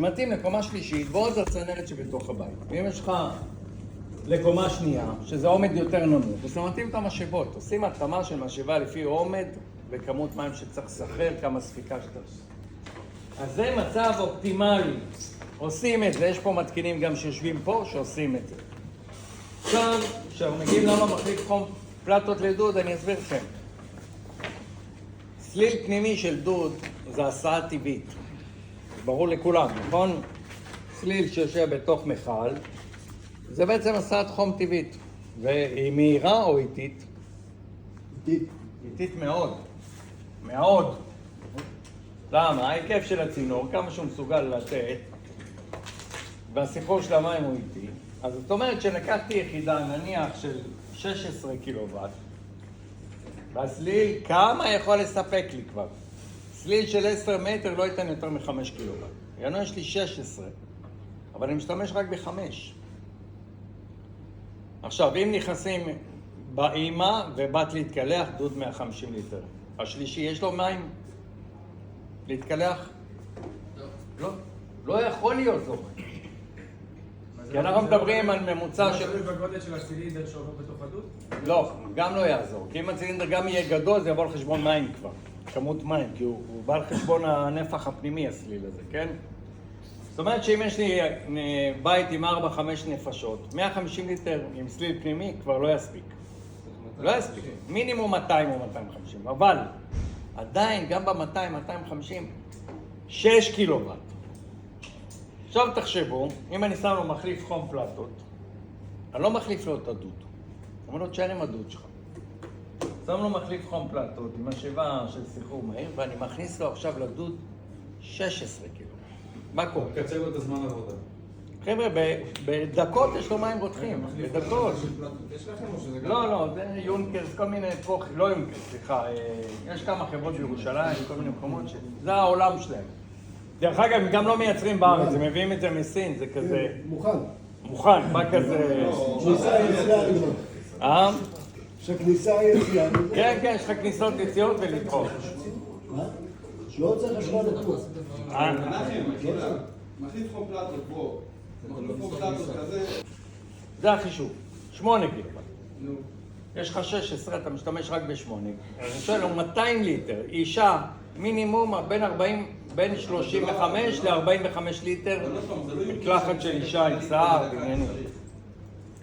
מתאים לקומה שלישית ועוד הצנרת שבתוך הבית. ואם יש לך לקומה שנייה, שזה עומד יותר נמוך, אז מתאים את המשאבות. עושים התאמה של משאבה לפי עומד וכמות מים שצריך לסחרר, כמה ספיקה שאתה עושה. אז זה מצב אופטימלי. עושים את זה, יש פה מתקינים גם שיושבים פה שעושים את זה. עכשיו, כשמגיעים למה מחליף חום פלטות לדוד, אני אסביר לכם. סליל פנימי של דוד זה הסעה טבעית. ברור לכולם, נכון? סליל שיושב בתוך מכל, זה בעצם הסעת חום טבעית. והיא מהירה או איטית? איטית. איטית מאוד. מאוד. למה? ההיקף של הצינור, כמה שהוא מסוגל לתת, והסיפור של המים הוא איטי. אז זאת אומרת שלקחתי יחידה, נניח של 16 קילוואט, והסליל, כמה יכול לספק לי כבר? סליל של 10 מטר לא ייתן יותר מ5 קילוואט. יענו יש לי 16, אבל אני משתמש רק ב5. עכשיו, אם נכנסים באמא ובאת להתקלח, דוד 150 ליטר. השלישי, יש לו מים להתקלח? לא. לא יכול להיות לו מים. כי אנחנו מדברים על ממוצע של... מה זה בגודל של הצילינדר שעובר בתוך הדוד? לא, גם לא יעזור. כי אם הצילינדר גם יהיה גדול, זה יבוא על חשבון מים כבר. כמות מים, כי הוא בא על חשבון הנפח הפנימי הסליל הזה, כן? זאת אומרת שאם יש לי בית עם 4-5 נפשות, 150 ליטר עם סליל פנימי כבר לא יספיק. לא יספיק. מינימום 200 או 250. אבל עדיין, גם ב-200-250, 6 קילוואט. עכשיו תחשבו, אם אני שם לו מחליף חום פלטות, אני לא מחליף לו את הדוד. אני אומר לו, תשאר עם הדוד שלך. שם לו מחליף חום פלטות עם משאבה של סחרור מהיר, ואני מכניס לו עכשיו לדוד 16 קילו. מה קורה? קצר לו את הזמן עבודה. חבר'ה, בדקות יש לו מים רותחים, בדקות. יש לכם או שזה גם? לא, זה יונקרס, כל מיני פה, לא יונקרס, סליחה. יש כמה חברות בירושלים, כל מיני מקומות זה העולם שלהם. דרך אגב, הם גם לא מייצרים בארץ, הם מביאים את זה מסין, זה כזה... מוכן. מוכן, מה כזה... כניסה יציאה לבנות. שכניסה יציאה לבנות. כן, יש לך כניסות יציאות ולדחות. מה? לא צריך חשמל לכלום. מחליף חום פלטות פה, מחליף חום פלטות כזה. זה החישוב, 8 קילו. יש לך 16, אתה משתמש רק ב8. אני שואל לו 200 ליטר, אישה מינימום בין 35 ל-45 ליטר, מקלחת של אישה עם שיער, בעניינים.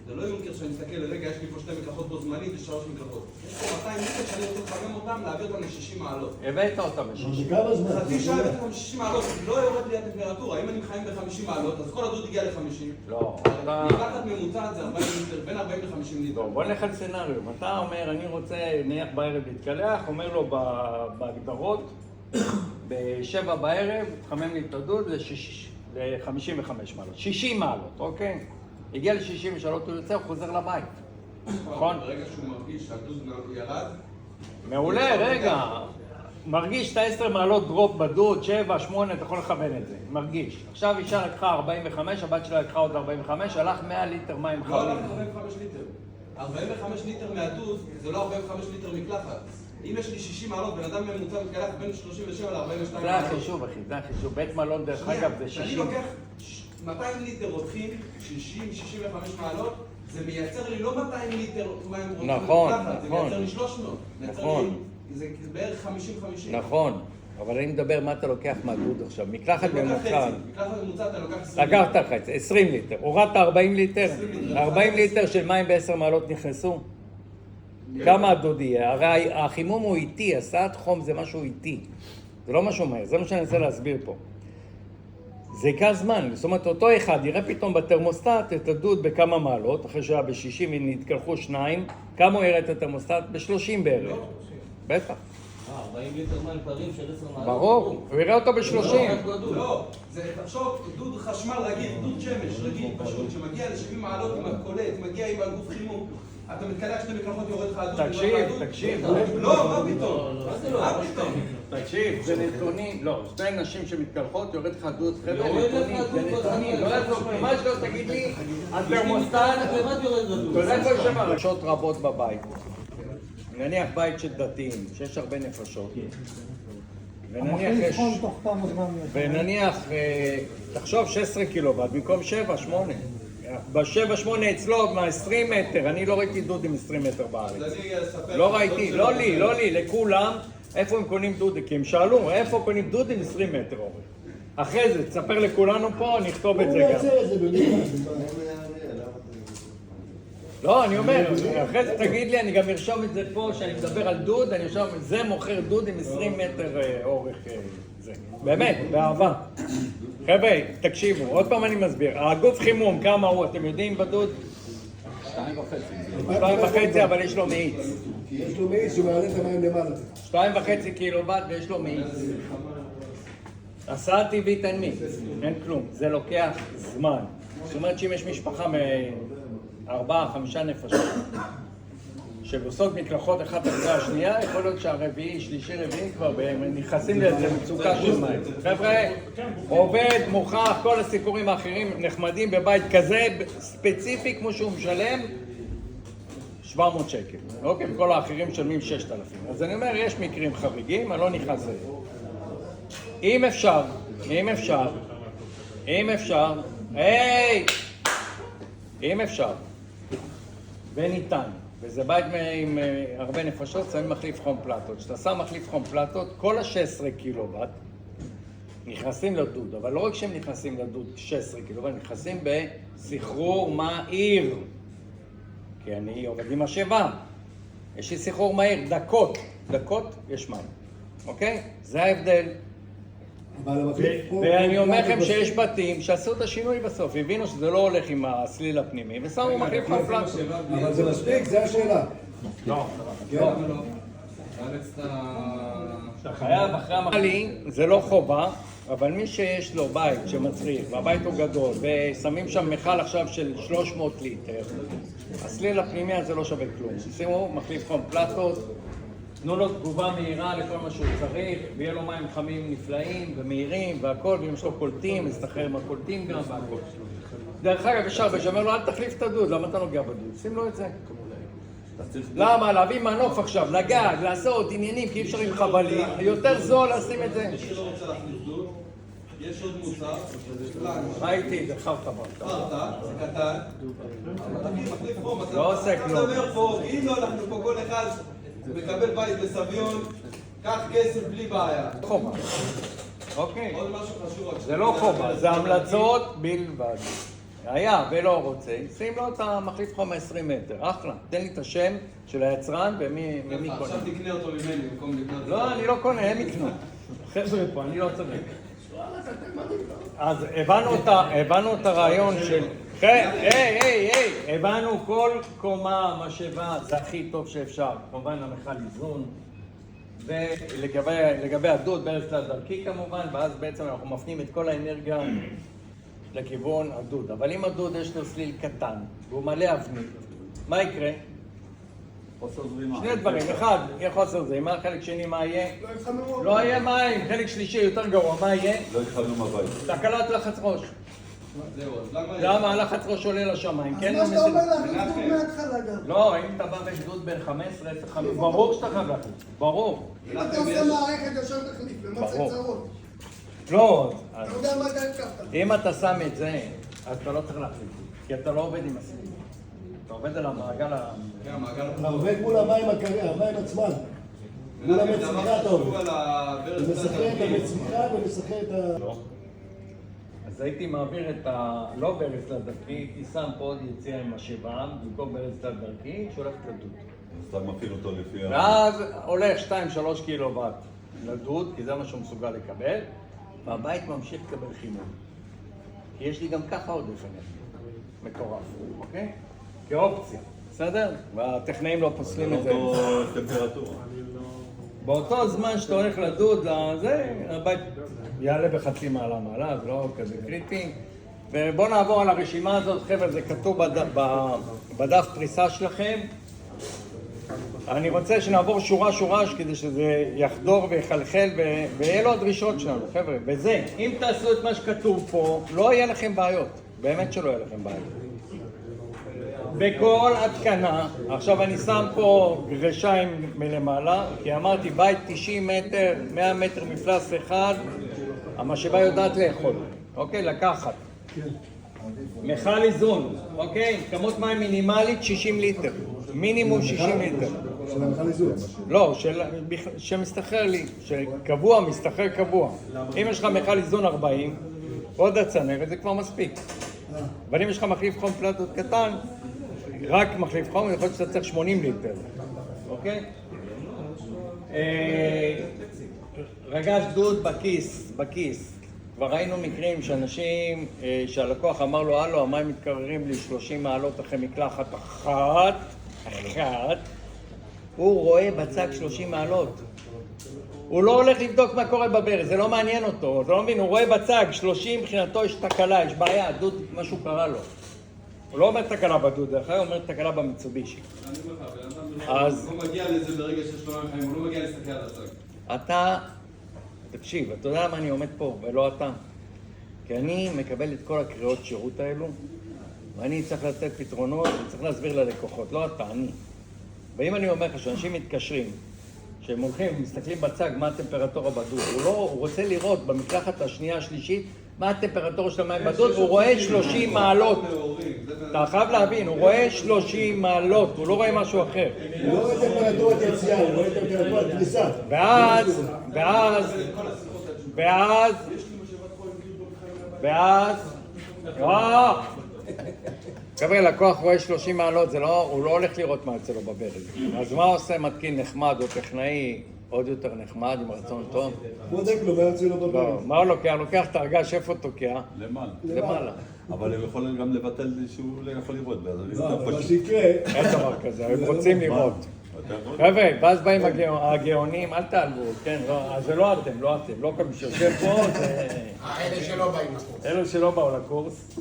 זה לא יונקר שאני מסתכל לרגע, יש לי פה 2 מקלחות בו זמנית ו3 מקלחות. יש פה 200 ליטר שאני רוצה לחמם אותם, להעביר אותם ל-60 מעלות. הבאת אותם ל-60. בכמה זמן? חצי שעה הבאתי אותם ל-60 מעלות, לא יורד לי הטמפרטורה. אם אני מחמם ב-50 מעלות, אז כל הדוד הגיע ל-50. לא, מקלחת ממוצעת זה 40 ליטר, בין 40 ל-50 ליטר. בוא נלך על סצנריו. אתה אומר, אני רוצה נניח בערב להתקלח, אומר לו בהגדרות, ב-7 בערב, תחמם לי את הדוד ל-55 מעלות. 60 מעלות, אוקיי? הגיע ל-63, הוא יוצא, הוא חוזר לבית. נכון? ברגע שהוא מרגיש שהדוד ירד... מעולה, רגע. מרגיש את 10 מעלות דרופ בדוד, 7, 8, אתה יכול לכוון את זה. מרגיש. עכשיו אישה לקחה 45, הבת שלה לקחה עוד 45, הלך 100 ליטר מים חמים. לא הלך 45 ליטר. 45 ליטר מהדוד זה לא 45 ליטר מקלחת. אם יש לי 60 מעלות, בן אדם ממוצע מתקלח בין 37 ל-42 מעלות. זה החישוב, אחי, זה החישוב. בית מלון, דרך אגב, זה 60. אני לוקח 200 ליטר רותחים, 60-65 מעלות, זה מייצר לי לא 200 ליטר מים רותחים מקלחת, זה מייצר לי 300. נכון. זה בערך 50-50. נכון. אבל אני מדבר מה אתה לוקח מהדוד עכשיו. מקלחת ממוצע. מקלחת ממוצע אתה לוקח 20 ליטר. לקחת חצי, 20 ליטר. הורדת 40 ליטר? 40 ליטר של מים ב10 מעלות נכנסו? כמה הדוד יהיה? הרי החימום הוא איטי, הסעת חום זה משהו איטי. זה לא משהו מהר, זה מה שאני רוצה להסביר פה. זה ייקח זמן, זאת אומרת אותו אחד יראה פתאום בטרמוסטט את הדוד בכמה מעלות, אחרי שהיה ב-60 נתקלחו 2, כמה הוא יראה את הטרמוסטט? ב-30 בערך. בטח. 40 ליטר מים קרים של 10 מעלות. ברור, הוא יראה אותו ב-30. לא, זה תחשוב, דוד חשמל רגיל, דוד שמש רגיל פשוט, שמגיע ל-70 מעלות עם הקולט, מגיע עם הגוף חימום. אתה מתקלח 2 מקלחות יורד לך הדוד. תקשיב. לא, מה פתאום? מה פתאום? תקשיב, זה נתונים, לא, 2 נשים שמתקלחות יורד לך דוד, חבר'ה, נתונים, זה נתונים, לא יעזור, מה שלא תגיד לי, הטרמוסטט, אתה יודע כל שמה, נפשות רבות בבית, נניח בית של דתיים, שיש הרבה נפשות, ונניח, תחשוב 16 קילוואט במקום 7, 8. ב-7, 8 אצלו, מה-20 מטר, אני לא ראיתי דוד עם 20 מטר בארץ. לא ראיתי, לא לי, לכולם, איפה הם קונים דוד, כי הם שאלו, איפה קונים דוד עם 20 מטר אורך. אחרי זה, תספר לכולנו פה, נכתוב את זה גם. הוא מייצר את זה במיוחד. לא, אני אומר, אחרי זה תגיד לי, אני גם ארשום את זה פה, שאני מדבר על דוד, אני ארשום, זה מוכר דוד עם 20 מטר אורך זה. באמת, באהבה. חבר'ה, תקשיבו, עוד פעם אני מסביר. הגוף חימום, כמה הוא, אתם יודעים בדוד? 2.5. 2.5, אבל יש לו מאיץ. יש לו מאיץ שמעלה את המים למעלה. 2.5 קילוואט ויש לו מאיץ. הסעה טבעית אין מאיץ, אין כלום. זה לוקח זמן. זאת אומרת שאם יש משפחה מ4-5 נפשות שעושות מקלחות אחת אחרי השנייה, יכול להיות שהרביעי, שלישי רביעי כבר נכנסים לאיזה מצוקה של מים. חבר'ה, עובד, מוכח, כל הסיפורים האחרים נחמדים בבית כזה ספציפי כמו שהוא משלם 700 שקל. אוקיי, וכל האחרים משלמים 6,000. אז אני אומר, יש מקרים חריגים, אני לא נכנס לזה. אם אפשר, וניתן, וזה בית עם הרבה נפשות, שמים מחליף חום פלטות. כשאתה שם מחליף חום פלטות, כל ה-16 קילוואט נכנסים לדוד, אבל לא רק שהם נכנסים לדוד 16 קילוואט, נכנסים בסחרור מהיר. כי אני עובד עם השבע. יש לי סחרור מהיר, דקות יש מים. אוקיי? זה ההבדל. ואני אומר לכם שיש בתים שעשו את השינוי בסוף, הבינו שזה לא הולך עם הסליל הפנימי, ושמו מחליף חום פלטות. אבל זה מספיק, זה השאלה. לא. אתה חייב אחרי המחלי, זה לא חובה, אבל מי שיש לו בית שמצריך, והבית הוא גדול, ושמים שם מכל עכשיו של 300 ליטר, הסליל הפנימי הזה לא שווה כלום. שימו מחליף חום פלטות, תנו לו תגובה מהירה לכל מה שהוא צריך, ויהיה לו מים חמים נפלאים ומהירים והכל, ואם יש לו קולטים, יסתחרר עם הקולטים גם והכל. דרך אגב, ישר ושאומר לו, אל תחליף את הדוד, למה אתה נוגע בדוד? שים לו את זה. למה? להביא מנוף עכשיו, לגג, לעשות עניינים, כי אי אפשר עם חבלים, יותר זול לשים את זה. מי שלא רוצה להכניס דוד, יש עוד מוצר, ראיתי, דחרת חרטה, זה קטן, אבל תמיד מחליף חום, לא עושה כלום. אתה אומר פה, אם לא אנחנו פה כל אחד מקבל בית בסביון, קח כסף בלי בעיה. חובה. אוקיי. עוד משהו חשוב. זה לא חובה, זה המלצות בלבד. היה ולא רוצה, שים לו את המחליף חום 20 מטר, אחלה. תן לי את השם של היצרן ומי קונה. עכשיו תקנה אותו ממני במקום לקנות אותו. לא, אני לא קונה, הם יקנו. חבר'ה פה, אני לא צריך. אז הבנו את הרעיון של... היי, הבנו כל קומה, משאבה, זה הכי טוב שאפשר. כמובן המכל איזון. ולגבי הדוד, בארץ דרכי כמובן, ואז בעצם אנחנו מפנים את כל האנרגיה לכיוון הדוד. אבל אם הדוד יש לו סליל קטן, והוא מלא אבנית, מה יקרה? חוסר זרימה. שני דברים, אחד, יהיה חוסר זרימה, חלק שני מה יהיה? לא יהיה מים, חלק שלישי יותר גרוע, מה יהיה? לא התחלנו מהבית. תקלת לחץ ראש. זהו, אז למה... למה הלחץ ראש עולה לשמיים? אז מה שאתה אומר לה, אנחנו מההתחלה גם. לא, אם אתה בא בגדוד בין 15, 10, 15, ברור שאתה חייב להחליף, ברור. אם אתה עושה מערכת ישר תחליף, ומה זה צרות? לא, אתה יודע מה אתה התקפת. אם אתה שם את זה, אז אתה לא צריך להחליף, כי אתה לא עובד עם הסביב. אתה עובד על המעגל ה... כן, המעגל... אתה עובד מול המים הקרים, המים עצמם. מול המצריכה אתה עובד. אתה מסחרר את המצריכה ומסחרר את ה... לא. אז הייתי מעביר את ה... לא בארץ לדרכי, הייתי שם פה עוד יציאה עם משאבה, במקום בארץ לדרכי, שהולכת לדוד. אז אתה מפעיל אותו לפי ה... ואז הולך 2-3 קילוואט לדוד, כי זה מה שהוא מסוגל לקבל, והבית ממשיך לקבל חימום. כי יש לי גם ככה עודף אנרגיה. מטורף, אוקיי? כאופציה, בסדר? והטכנאים לא פוסלים את זה. באותו טמפרטורה. באותו זמן שאתה הולך לדוד, הבית יעלה בחצי מעלה, זה לא כזה קריטי. ובואו נעבור על הרשימה הזאת, חבר'ה, זה כתוב בדף פריסה שלכם. אני רוצה שנעבור שורה כדי שזה יחדור ויחלחל ויהיה לו הדרישות שלנו, חבר'ה. וזה, אם תעשו את מה שכתוב פה, לא יהיה לכם בעיות. באמת שלא יהיה לכם בעיות. בכל התקנה, עכשיו אני שם פה גרשיים מלמעלה, כי אמרתי בית 90 מטר, 100 מטר מפלס אחד, המשאבה יודעת לאכול, אוקיי? לקחת. מכל איזון, אוקיי? כמות מים מינימלית 60 ליטר, מינימום 60 ליטר. של המכל איזון. לא, שמסתחרר לי, שקבוע, מסתחרר קבוע. אם יש לך מכל איזון 40, עוד הצנרת, זה כבר מספיק. אבל אם יש לך מחליף חום פלטות קטן, רק מחליף חום, יכול להיות שאתה צריך 80 ליטר, אוקיי? רגש דוד בכיס. כבר ראינו מקרים שאנשים, שהלקוח אמר לו, הלו, המים מתקררים לי 30 מעלות אחרי מקלחת אחת, הוא רואה בצג 30 מעלות. הוא לא הולך לבדוק מה קורה בברז, זה לא מעניין אותו, אתה לא מבין, הוא רואה בצג 30, מבחינתו יש תקלה, יש בעיה, דוד, משהו קרה לו. הוא לא אומר תקלה בדוד, הוא אומר תקלה במיצובישי. אני אומר לך, בן אדם לא מגיע לזה ברגע שיש לו מים חיים, הוא לא מגיע להסתכל על הצג. אתה, תקשיב, אתה יודע למה אני עומד פה ולא אתה? כי אני מקבל את כל הקריאות שירות האלו, ואני צריך לתת פתרונות, וצריך להסביר ללקוחות, לא אתה, אני. ואם אני אומר לך שאנשים מתקשרים, שהם הולכים, מסתכלים בצג מה הטמפרטורה בדוד, הוא רוצה לראות במקלחת השנייה השלישית מה הטמפרטורה של המים בדוד, הוא רואה 30 מעלות. אתה חייב להבין, הוא רואה 30 מעלות, הוא לא רואה משהו אחר. הוא לא רואה טמפרטורת יציאה, הוא רואה טמפרטורת כניסה. חבר'ה, לקוח רואה 30 מעלות, הוא לא הולך לראות מה אצלו בברז. אז מה עושה מתקין נחמד או טכנאי עוד יותר נחמד עם רצון טוב? בודק לו מה יוצא לו בברז. מה הוא לוקח? לוקח את הרגש, איפה תוקע? למעלה. אבל הם יכולים גם לבטל שהוא לא יכול לראות. אבל מה שיקרה... אין דבר כזה, הם רוצים לראות. חבר'ה, ואז באים הגאונים, אל תעלבו, כן? זה לא אתם, לא כל מי שיושב פה, זה... אלה שלא באים לקורס. אלו שלא באו לקורס.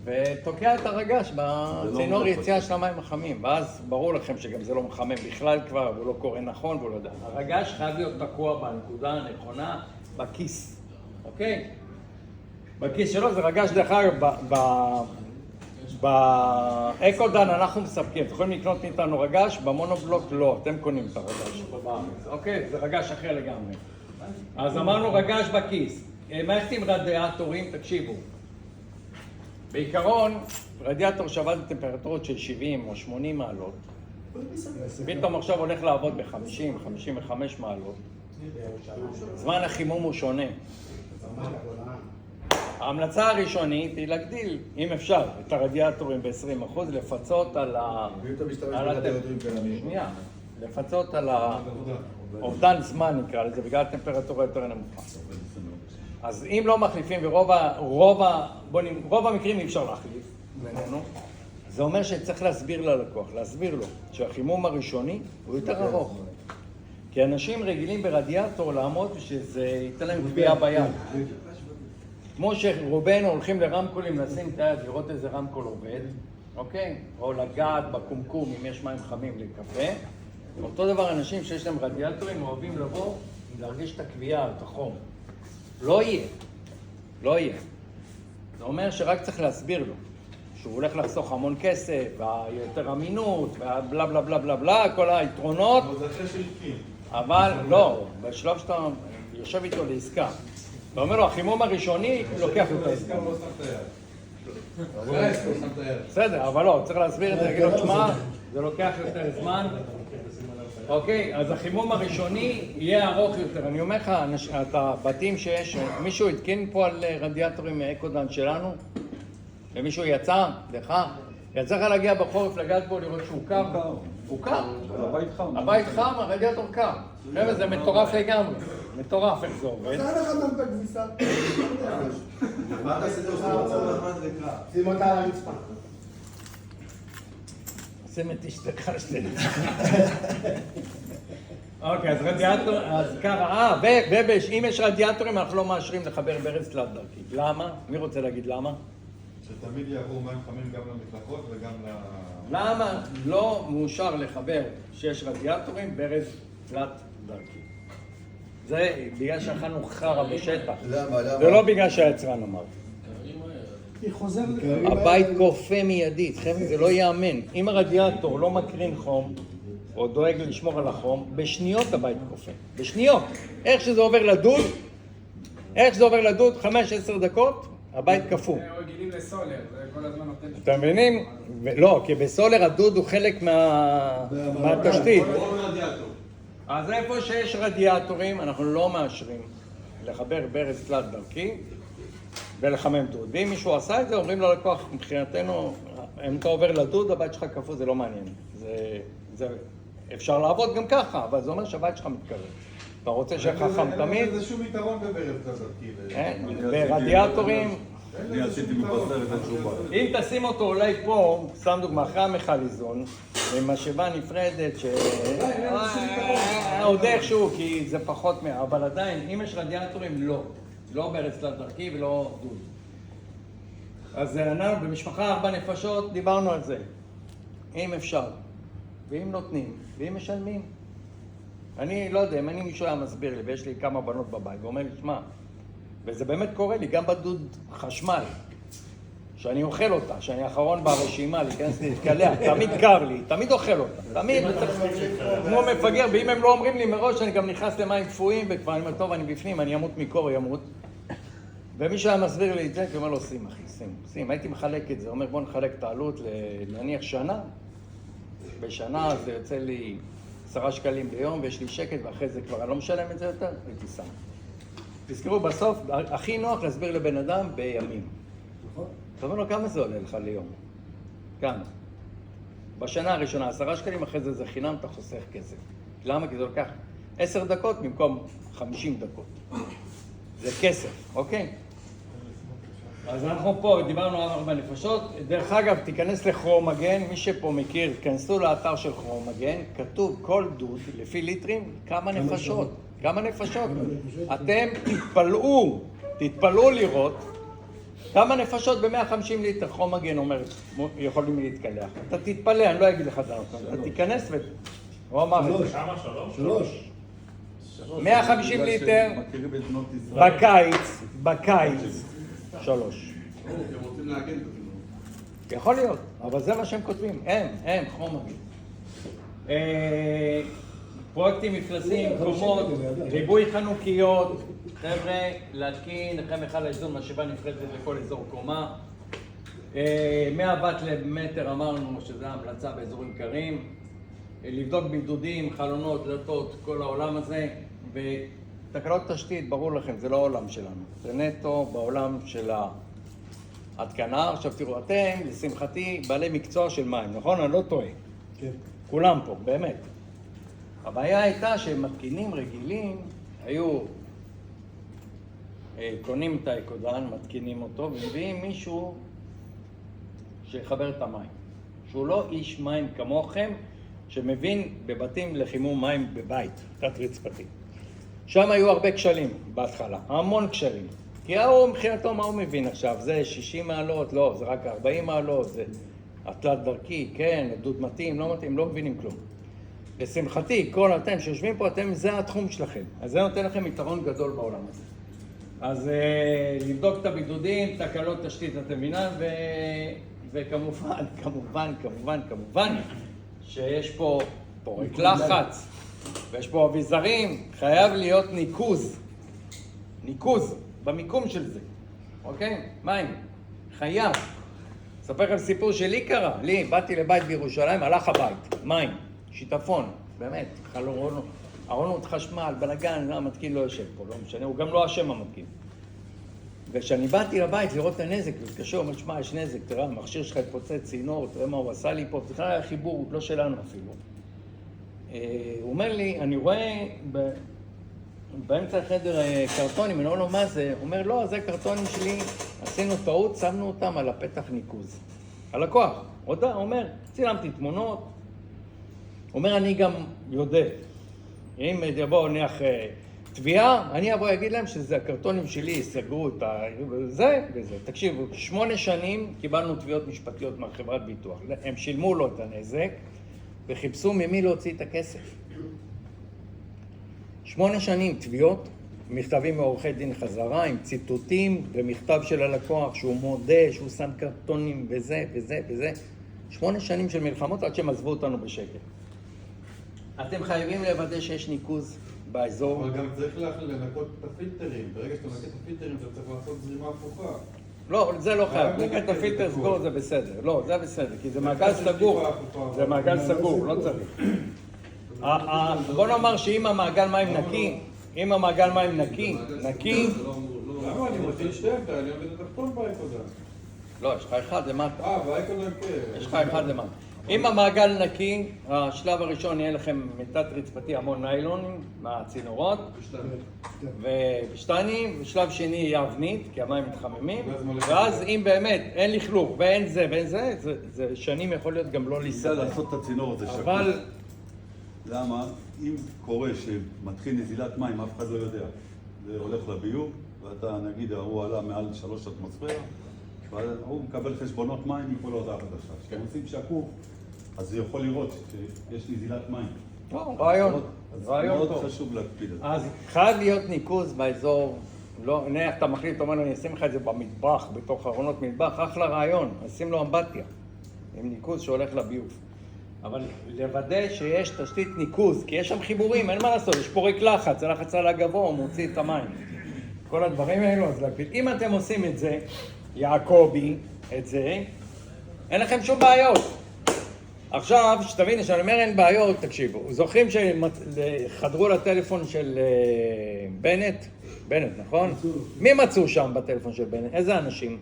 ותוקע את הרגש בצינור יציאה של המים החמים, ואז ברור לכם שגם זה לא מחמם בכלל כבר, הוא לא קורא נכון והוא לא יודע. הרגש חייב להיות תקוע בנקודה הנכונה, בכיס, אוקיי? בכיס שלו זה רגש דרך אגב, באקודן אנחנו מספקים, אתם יכולים לקנות מאיתנו רגש, במונובלוק לא, אתם קונים את הרגש בארץ, אוקיי? זה רגש אחר לגמרי. אז אמרנו רגש בכיס, מערכת עם רדיאטורים, תקשיבו. בעיקרון, רדיאטור שעבד בטמפרטורות של 70 או 80 מעלות, פתאום עכשיו הולך לעבוד ב-50, 55 מעלות. זמן החימום הוא שונה. ההמלצה הראשונית היא להגדיל, אם אפשר, את הרדיאטורים ב-20%, לפצות על לפצות על האובדן זמן נקרא לזה, בגלל הטמפרטורה יותר נמוכה. אז אם לא מחליפים, רוב המקרים אי אפשר להחליף בינינו, זה אומר שצריך להסביר ללקוח, להסביר לו שהחימום הראשוני הוא יותר ארוך. כי אנשים רגילים ברדיאטור לעמוד ושזה ייתן להם קביעה ביד. כמו שרובנו הולכים לרמקולים לשים את היד, לראות איזה רמקול עובד, אוקיי? או לגעת בקומקום אם יש מים חמים לקפה. אותו דבר אנשים שיש להם רדיאטורים אוהבים לבוא להרגיש את הקביעה, את החום. לא יהיה. זה אומר שרק צריך להסביר לו שהוא הולך לחסוך המון כסף, והיותר אמינות, והבלה בלה בלה בלה בלה, כל היתרונות. אבל לא, בשלב שאתה יושב איתו לעסקה, אתה אומר לו, החימום הראשוני לוקח את העסקה. בסדר, אבל לא, צריך להסביר את זה, להגיד לו, תשמע, זה לוקח יותר זמן. אוקיי, אז החימום הראשוני יהיה ארוך יותר. אני אומר לך, את הבתים שיש, מישהו התקין פה על רדיאטורים מאקודן שלנו? ומישהו יצא? לך? יצא לך להגיע בחורף, לגעת בו, לראות שהוא קר? הוא קר. הבית חם. הבית חם, הרדיאטור קר. חבר'ה, זה מטורף לגמרי. מטורף, איך זה עובד. אתה לך גם את הכביסה. מה אתה עושה את זה? שים אותה על הרצפה. שים את אשתך שתדע. אוקיי, אז רדיאטור, אז ככה, אם יש רדיאטורים אנחנו לא מאשרים לחבר ברז תלת דרכי. למה? מי רוצה להגיד למה? שתמיד יעבור מים חמים גם למקלחות וגם למה לא מאושר לחבר שיש רדיאטורים ברז תלת דרכי? זה בגלל שאכלנו חרא בשטח. זה לא בגלל שהיצרן אמר. הבית קופא מיידית, חבר'ה, זה לא ייאמן. אם הרדיאטור לא מקרין חום, או דואג לשמור על החום, בשניות הבית קופא. בשניות. איך שזה עובר לדוד, 5-10 דקות, הבית קפוא. רגילים לסולר, זה כל הזמן נותן... אתם מבינים? לא, כי בסולר הדוד הוא חלק מהתשתית. אז איפה שיש רדיאטורים, אנחנו לא מאשרים לחבר ברז תלת דרכי ולחמם דוד. ואם מישהו עשה את זה, אומרים ללקוח, מבחינתנו, אם אתה עובר לדוד, הבית שלך קפוא, זה לא מעניין. אפשר לעבוד גם ככה, אבל זה אומר שהבית שלך מתקרב. אתה רוצה שיהיה חכם תמיד? אין לזה שום יתרון בברז תת-דרכי. ברדיאטורים... אני עשיתי מבשרת אין שום בעיה. אם תשים אותו אולי פה, שם דוגמא, אחרי המכליזון, עם משאבה נפרדת, עוד איכשהו, כי זה פחות אבל עדיין, אם יש רדיאטורים, לא. לא ברז תלת דרכי ולא דוד. אז אנחנו במשפחה 4 נפשות, דיברנו על זה. אם אפשר, ואם נותנים, ואם משלמים. אני לא יודע, אם אני מישהו היה מסביר לי, ויש לי כמה בנות בבית, ואומר לי, שמע, וזה באמת קורה לי, גם בדוד חשמל, שאני אוכל אותה, שאני האחרון ברשימה, להיכנס להתקלח, תמיד קר לי, תמיד אוכל אותה, תמיד, כמו מפגר, ואם הם לא אומרים לי מראש, אני גם נכנס למים קפואים, וכבר אני אומר, טוב, אני בפנים, אני אמות מקור, ימות. ומישהו היה מסביר לי את זה, כי הוא אומר לו, שים אחי, שים, הייתי מחלק את זה, אומר בוא נחלק את העלות לנניח שנה, בשנה זה יוצא לי 10 שקלים ביום, ויש לי שקט, ואחרי זה כבר אני לא משלם את זה יותר, הייתי שם. תזכרו, בסוף, הכי נוח להסביר לבן אדם בימים. אתה אומר לו, כמה זה עולה לך ליום? כמה? בשנה הראשונה 10 שקלים, אחרי זה חינם, אתה חוסך כסף. למה? כי זה לוקח 10 דקות במקום 50 דקות. זה כסף, אוקיי? אז אנחנו פה דיברנו על 4 נפשות. דרך אגב, תיכנס לכרומגן, מי שפה מכיר, כנסו לאתר של כרומגן, כתוב כל דוד, לפי ליטרים, כמה נפשות. כמה נפשות. אתם תתפלאו לראות כמה נפשות ב-150 ליטר כרומגן אומרת, יכולים להתקלח. אתה תתפלא, אני לא אגיד לך את הנושא. אתה תיכנס הוא אמר את זה. כמה? 3? 150 ליטר בקיץ 3. הם רוצים להגן. יכול להיות, אבל זה מה שהם כותבים. הם, כרומגן. פרויקטים מפלסים, קומות, ריבוי חנוכיות, חבר'ה, להתקין לכם אחד לאזור משאבה נפרדת לכל אזור קומה. 100 ואט למטר אמרנו שזה המלצה באזורים קרים. לבדוק בידודים, חלונות, דלתות, כל העולם הזה. ותקלות תשתית, ברור לכם, זה לא העולם שלנו. זה נטו בעולם של ההתקנה. עכשיו תראו, אתם, לשמחתי, בעלי מקצוע של מים, נכון? אני לא טועה. כן. כולם פה, באמת. הבעיה הייתה שמתקינים רגילים, היו קונים את האקודן, מתקינים אותו, ומביאים מישהו שיחבר את המים. שהוא לא איש מים כמוכם, שמבין בבתים לחימום מים בבית, תת רצפתי. שם היו הרבה כשלים בהתחלה, המון כשלים. כי הוא מבחינתו מה הוא מבין עכשיו? זה 60 מעלות, לא, זה רק 40 מעלות, זה התלת דרכי, כן, דוד מתאים, לא מתאים, לא מבינים כלום. לשמחתי, כל אתם שיושבים פה, זה התחום שלכם. אז זה נותן לכם יתרון גדול בעולם הזה. אז לבדוק את הבידודים, תקלות תשתית, אתם מבינים, וכמובן, שיש פה פורק לחץ, ויש פה אביזרים, חייב להיות ניקוז במיקום של זה, אוקיי? מים, חייב. אספר לכם סיפור שלי קרה, באתי לבית בירושלים, הלך הבית, מים, שיטפון, באמת, ארונות חשמל, בלגן, המתקין לא יושב פה, לא משנה, הוא גם לא אשם המתקין. וכשאני באתי לבית לראות את הנזק, להתקשר, אומר, שמע, יש נזק, תראה, המכשיר שלך התפוצץ צינור, תראה מה הוא עשה לי פה, בכלל היה חיבור, לא שלנו אפילו. הוא אומר לי, אני רואה באמצע החדר קרטונים, אני אומר לו, מה זה? הוא אומר, לא, זה קרטונים שלי, עשינו טעות, שמנו אותם על הפתח ניקוז. הלקוח, אומר, צילמתי תמונות, אומר, אני גם יודע, אם יבואו נניח תביעה, אני אבוא להגיד להם שזה הקרטונים שלי, סגרו את זה וזה. תקשיבו, 8 שנים קיבלנו תביעות משפטיות מהחברת ביטוח. הם שילמו לו את הנזק וחיפשו ממי להוציא את הכסף. 8 שנים תביעות, מכתבים מעורכי דין חזרה עם ציטוטים ומכתב של הלקוח שהוא מודה, שהוא שם קרטונים וזה וזה וזה. 8 שנים של מלחמות עד שהם עזבו אותנו בשקט. אתם חייבים לוודא שיש ניקוז באזור. אבל גם צריך לנקות את הפילטרים. ברגע שאתה מנקה את הפילטרים, אתה צריך לעשות זרימה הפוכה. לא, זה לא חייב. נקט הפילטר סגור זה בסדר. לא, זה בסדר, כי זה מעגל סגור. זה מעגל סגור, לא צריך. בוא נאמר שאם המעגל מים נקי, נקי, למה? אני מוציא שתיים, אני עובד את התחתון באייקודן. לא, יש לך אחד למטה. באייקודן כן. יש לך אחד למטה. אם המעגל נקי, השלב הראשון יהיה לכם מתת רצפתי המון ניילונים מהצינורות ושטנים, ושלב שני יהיה אבנית, כי המים מתחממים, ואז אם באמת אין לכלוך ואין זה ואין זה, זה שנים יכול להיות גם לא ניסה לסדר. לעשות את הצינור הזה שקוף. אבל למה? אם קורה שמתחיל נזילת מים, אף אחד לא יודע. זה הולך לביוב, ואתה נגיד, הוא עלה מעל 3 אטמוספירה, והוא מקבל חשבונות מים מכל ההודעה החדשה. כשאתם עושים שקוף, אז הוא יכול לראות שיש נזילת מים. רעיון אז טוב. מאוד חשוב להקפיד על זה. אז חייב להיות ניקוז באזור, לא, נניח אתה מחליט, אומר לו, אני אשים לך את זה במטבח, בתוך ארונות מטבח, אחלה רעיון, שים לו אמבטיה, עם ניקוז שהולך לביוב. אבל לוודא שיש תשתית ניקוז, כי יש שם חיבורים, אין מה לעשות, יש פורק לחץ, זה לחץ על הגבוה, הוא מוציא את המים. כל הדברים האלו, אז להקפיד. אם אתם עושים את זה, יעקבי, את זה, אין לכם שום בעיות. עכשיו, שתביני, שאני אומר אין בעיות, תקשיבו. זוכרים שחדרו לטלפון של בנט? בנט, נכון? מי מצאו שם בטלפון של בנט? איזה אנשים?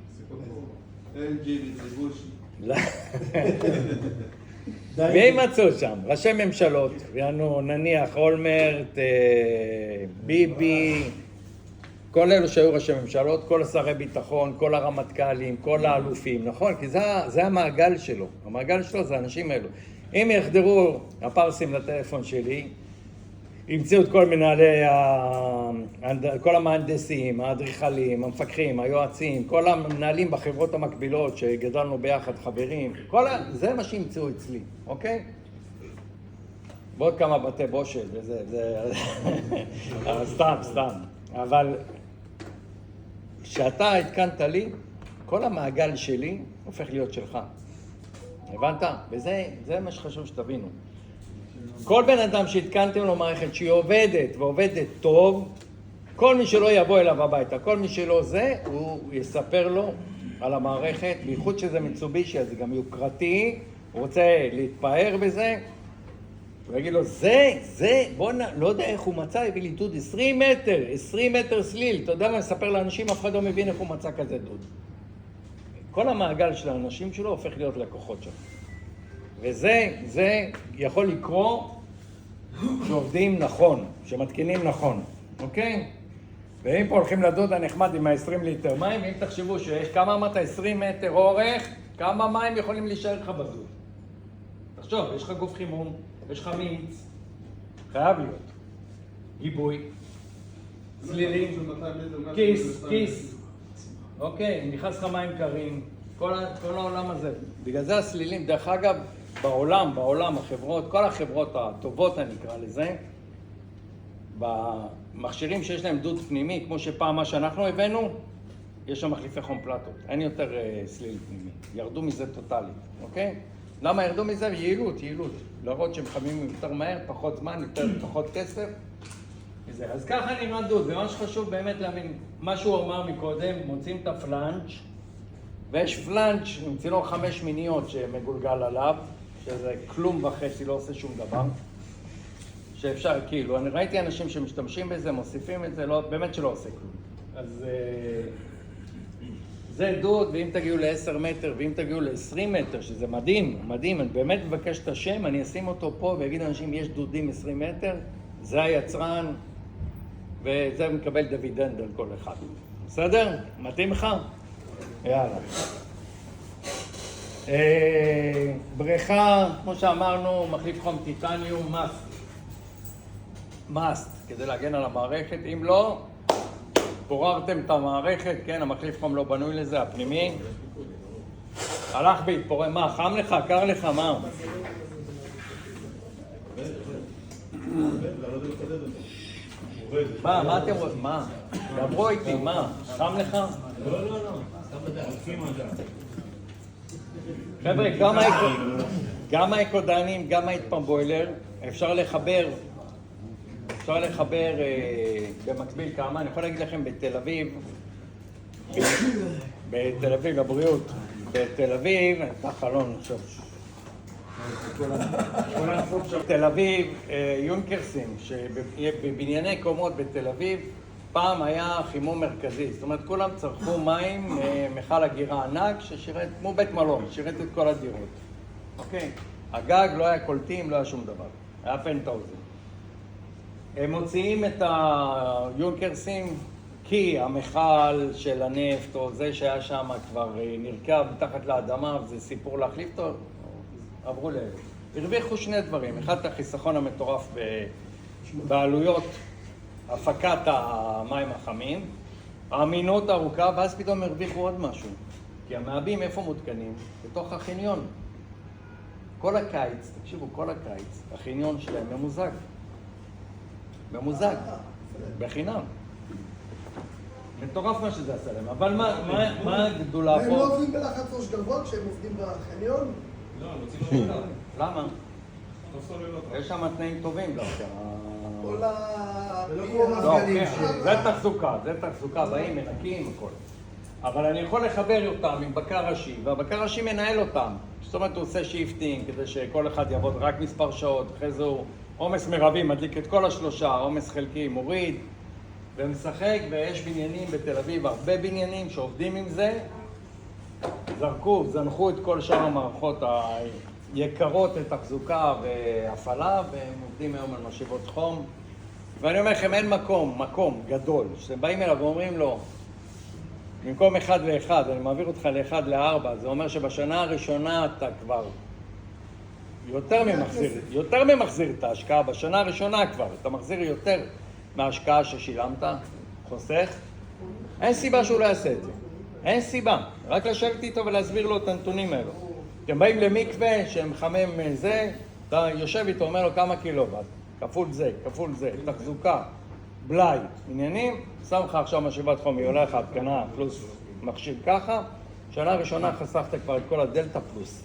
אין ג'יבי, זה גושי. לא. מי מצאו שם? ראשי ממשלות, יענו, נניח, אולמרט, ביבי, כל אלו שהיו ראשי ממשלות, כל השרי ביטחון, כל הרמטכ"לים, כל האלופים, נכון? כי זה המעגל שלו. המעגל שלו זה האנשים האלו. אם יחדרו הפרסים לטלפון שלי, ימצאו את כל מנהלי, כל המהנדסים, האדריכלים, המפקחים, היועצים, כל המנהלים בחברות המקבילות שגדלנו ביחד, חברים, זה מה שימצאו אצלי, אוקיי? ועוד כמה בתי בושת וזה, סתם. אבל כשאתה התקנת לי, כל המעגל שלי הופך להיות שלך. הבנת? וזה מה שחשוב שתבינו. כל בן אדם שהתקנתם לו מערכת שהיא עובדת ועובדת טוב, כל מי שלא יבוא אליו הביתה, כל מי שלא זה, הוא יספר לו על המערכת, בייחוד שזה מיצובישי, אז זה גם יוקרתי, הוא רוצה להתפאר בזה, הוא יגיד לו, בוא לא יודע איך הוא מצא, הביא לי דוד 20 מטר סליל, אתה יודע מה, מספר לאנשים, אף אחד לא מבין איך הוא מצא כזה דוד. כל המעגל של האנשים שלו הופך להיות לקוחות שלו. וזה יכול לקרוא שעובדים נכון, שמתקינים נכון, אוקיי? ואם פה הולכים לדוד הנחמד עם ה-20 ליטר מים, אם תחשבו שיש כמה אמרת 20 מטר אורך, כמה מים יכולים להישאר לך בדוד? תחשוב, יש לך גוף חימום, יש לך מיץ, חייב להיות. גיבוי, צלילים, כיס, אוקיי, נכנס לך מים קרים, כל העולם הזה. בגלל זה הסלילים, דרך אגב, בעולם, החברות, כל החברות הטובות אני אקרא לזה, במכשירים שיש להם דוד פנימי, כמו שפעם מה שאנחנו הבאנו, יש שם מחליפי חום פלטות, אין יותר סליל פנימי, ירדו מזה טוטלית, אוקיי? למה ירדו מזה? יעילות, להראות שהם חמים יותר מהר, פחות זמן, פחות כסף. אז ככה נראה דוד, ומה שחשוב באמת להבין, מה שהוא אמר מקודם, מוצאים את הפלנץ', ויש פלנץ' עם צינור 5 מיניות שמגולגל עליו, שזה כלום וחצי, לא עושה שום דבר. שאפשר, כאילו, אני ראיתי אנשים שמשתמשים בזה, מוסיפים את זה, לא, באמת שלא עושה כלום. אז זה דוד, ואם תגיעו ל-10 מטר, ואם תגיעו ל-20 מטר, שזה מדהים, אני באמת מבקש את השם, אני אשים אותו פה ויגיד לאנשים, יש דודים 20 מטר, זה היצרן, וזה מקבל דיבידנד על כל אחד. בסדר? מתאים לך? יאללה. בריכה, כמו שאמרנו, מחליף חום טיטניום, מאסט, כדי להגן על המערכת. אם לא, פוררתם את המערכת, כן, המחליף חום לא בנוי לזה, הפנימי. הלך והתפורר, מה, חם לך, קר לך, מה? מה אתם רואים? מה? דברו איתי, מה? חם לך? לא, לא, לא. סתם בדרך. חבר'ה, גם האקודנים, גם האיתפמבוילר, אפשר לחבר במקביל כמה. אני יכול להגיד לכם בתל אביב, לבריאות, בתל אביב, נפתח חלון עכשיו. תל אביב, יונקרסים, שבבנייני קומות בתל אביב, פעם היה חימום מרכזי, זאת אומרת כולם צרכו מים, מכל הגירה ענק ששירת, כמו בית מלון, שירת את כל הדירות. אוקיי? הגג לא היה קולטים, לא היה שום דבר, היה פנטאוזן. הם מוציאים את היונקרסים כי המכל של הנפט או זה שהיה שם כבר נרקב מתחת לאדמה וזה סיפור להחליף אותו, עברו הרוויחו שני דברים. אחד, את החיסכון המטורף בעלויות הפקת המים החמים, האמינות הארוכה, ואז פתאום הרוויחו עוד משהו. כי המעבים איפה מותקנים? בתוך החניון. כל הקיץ, תקשיבו, כל הקיץ, החניון שלהם ממוזג. ממוזג, בחינם. מטורף מה שזה עשה להם, אבל מה הגדולה פה? הם לא עובדים בלחץ ראש גבוה כשהם עובדים בחניון? למה? יש שם תנאים טובים דווקא. כל ה... לא, זה תחזוקה, באים, מנקים, הכל. אבל אני יכול לחבר אותם עם בקר ראשי, והבקר ראשי מנהל אותם. זאת אומרת, הוא עושה שיפטינג כדי שכל אחד יעבוד רק מספר שעות, אחרי זה הוא עומס מרבי, מדליק את כל השלושה, עומס חלקי מוריד, ומשחק, ויש בניינים בתל אביב, הרבה בניינים שעובדים עם זה, זנחו את כל שאר המערכות היקרות לתחזוקה והפעלה, והם עובדים היום על משאבות חום. ואני אומר לכם, אין מקום גדול, שאתם באים אליו ואומרים לו, במקום 1 ל-1, אני מעביר אותך ל-1 ל-4, זה אומר שבשנה הראשונה אתה כבר יותר ממחזיר את ההשקעה, בשנה הראשונה כבר, אתה מחזיר יותר מההשקעה ששילמת, חוסך. אין סיבה שהוא לא יעשה את זה, אין סיבה, רק לשבת איתו ולהסביר לו את הנתונים האלו. אתם באים למקווה שמחמם זה, אתה יושב איתו, אומר לו כמה קילוואט, כפול זה, תחזוקה, בלאי, עניינים, שם לך עכשיו משאבת חום, היא עולה לך התקנה פלוס מכשיר ככה, שנה ראשונה חסכת כבר את כל הדלטה פלוס.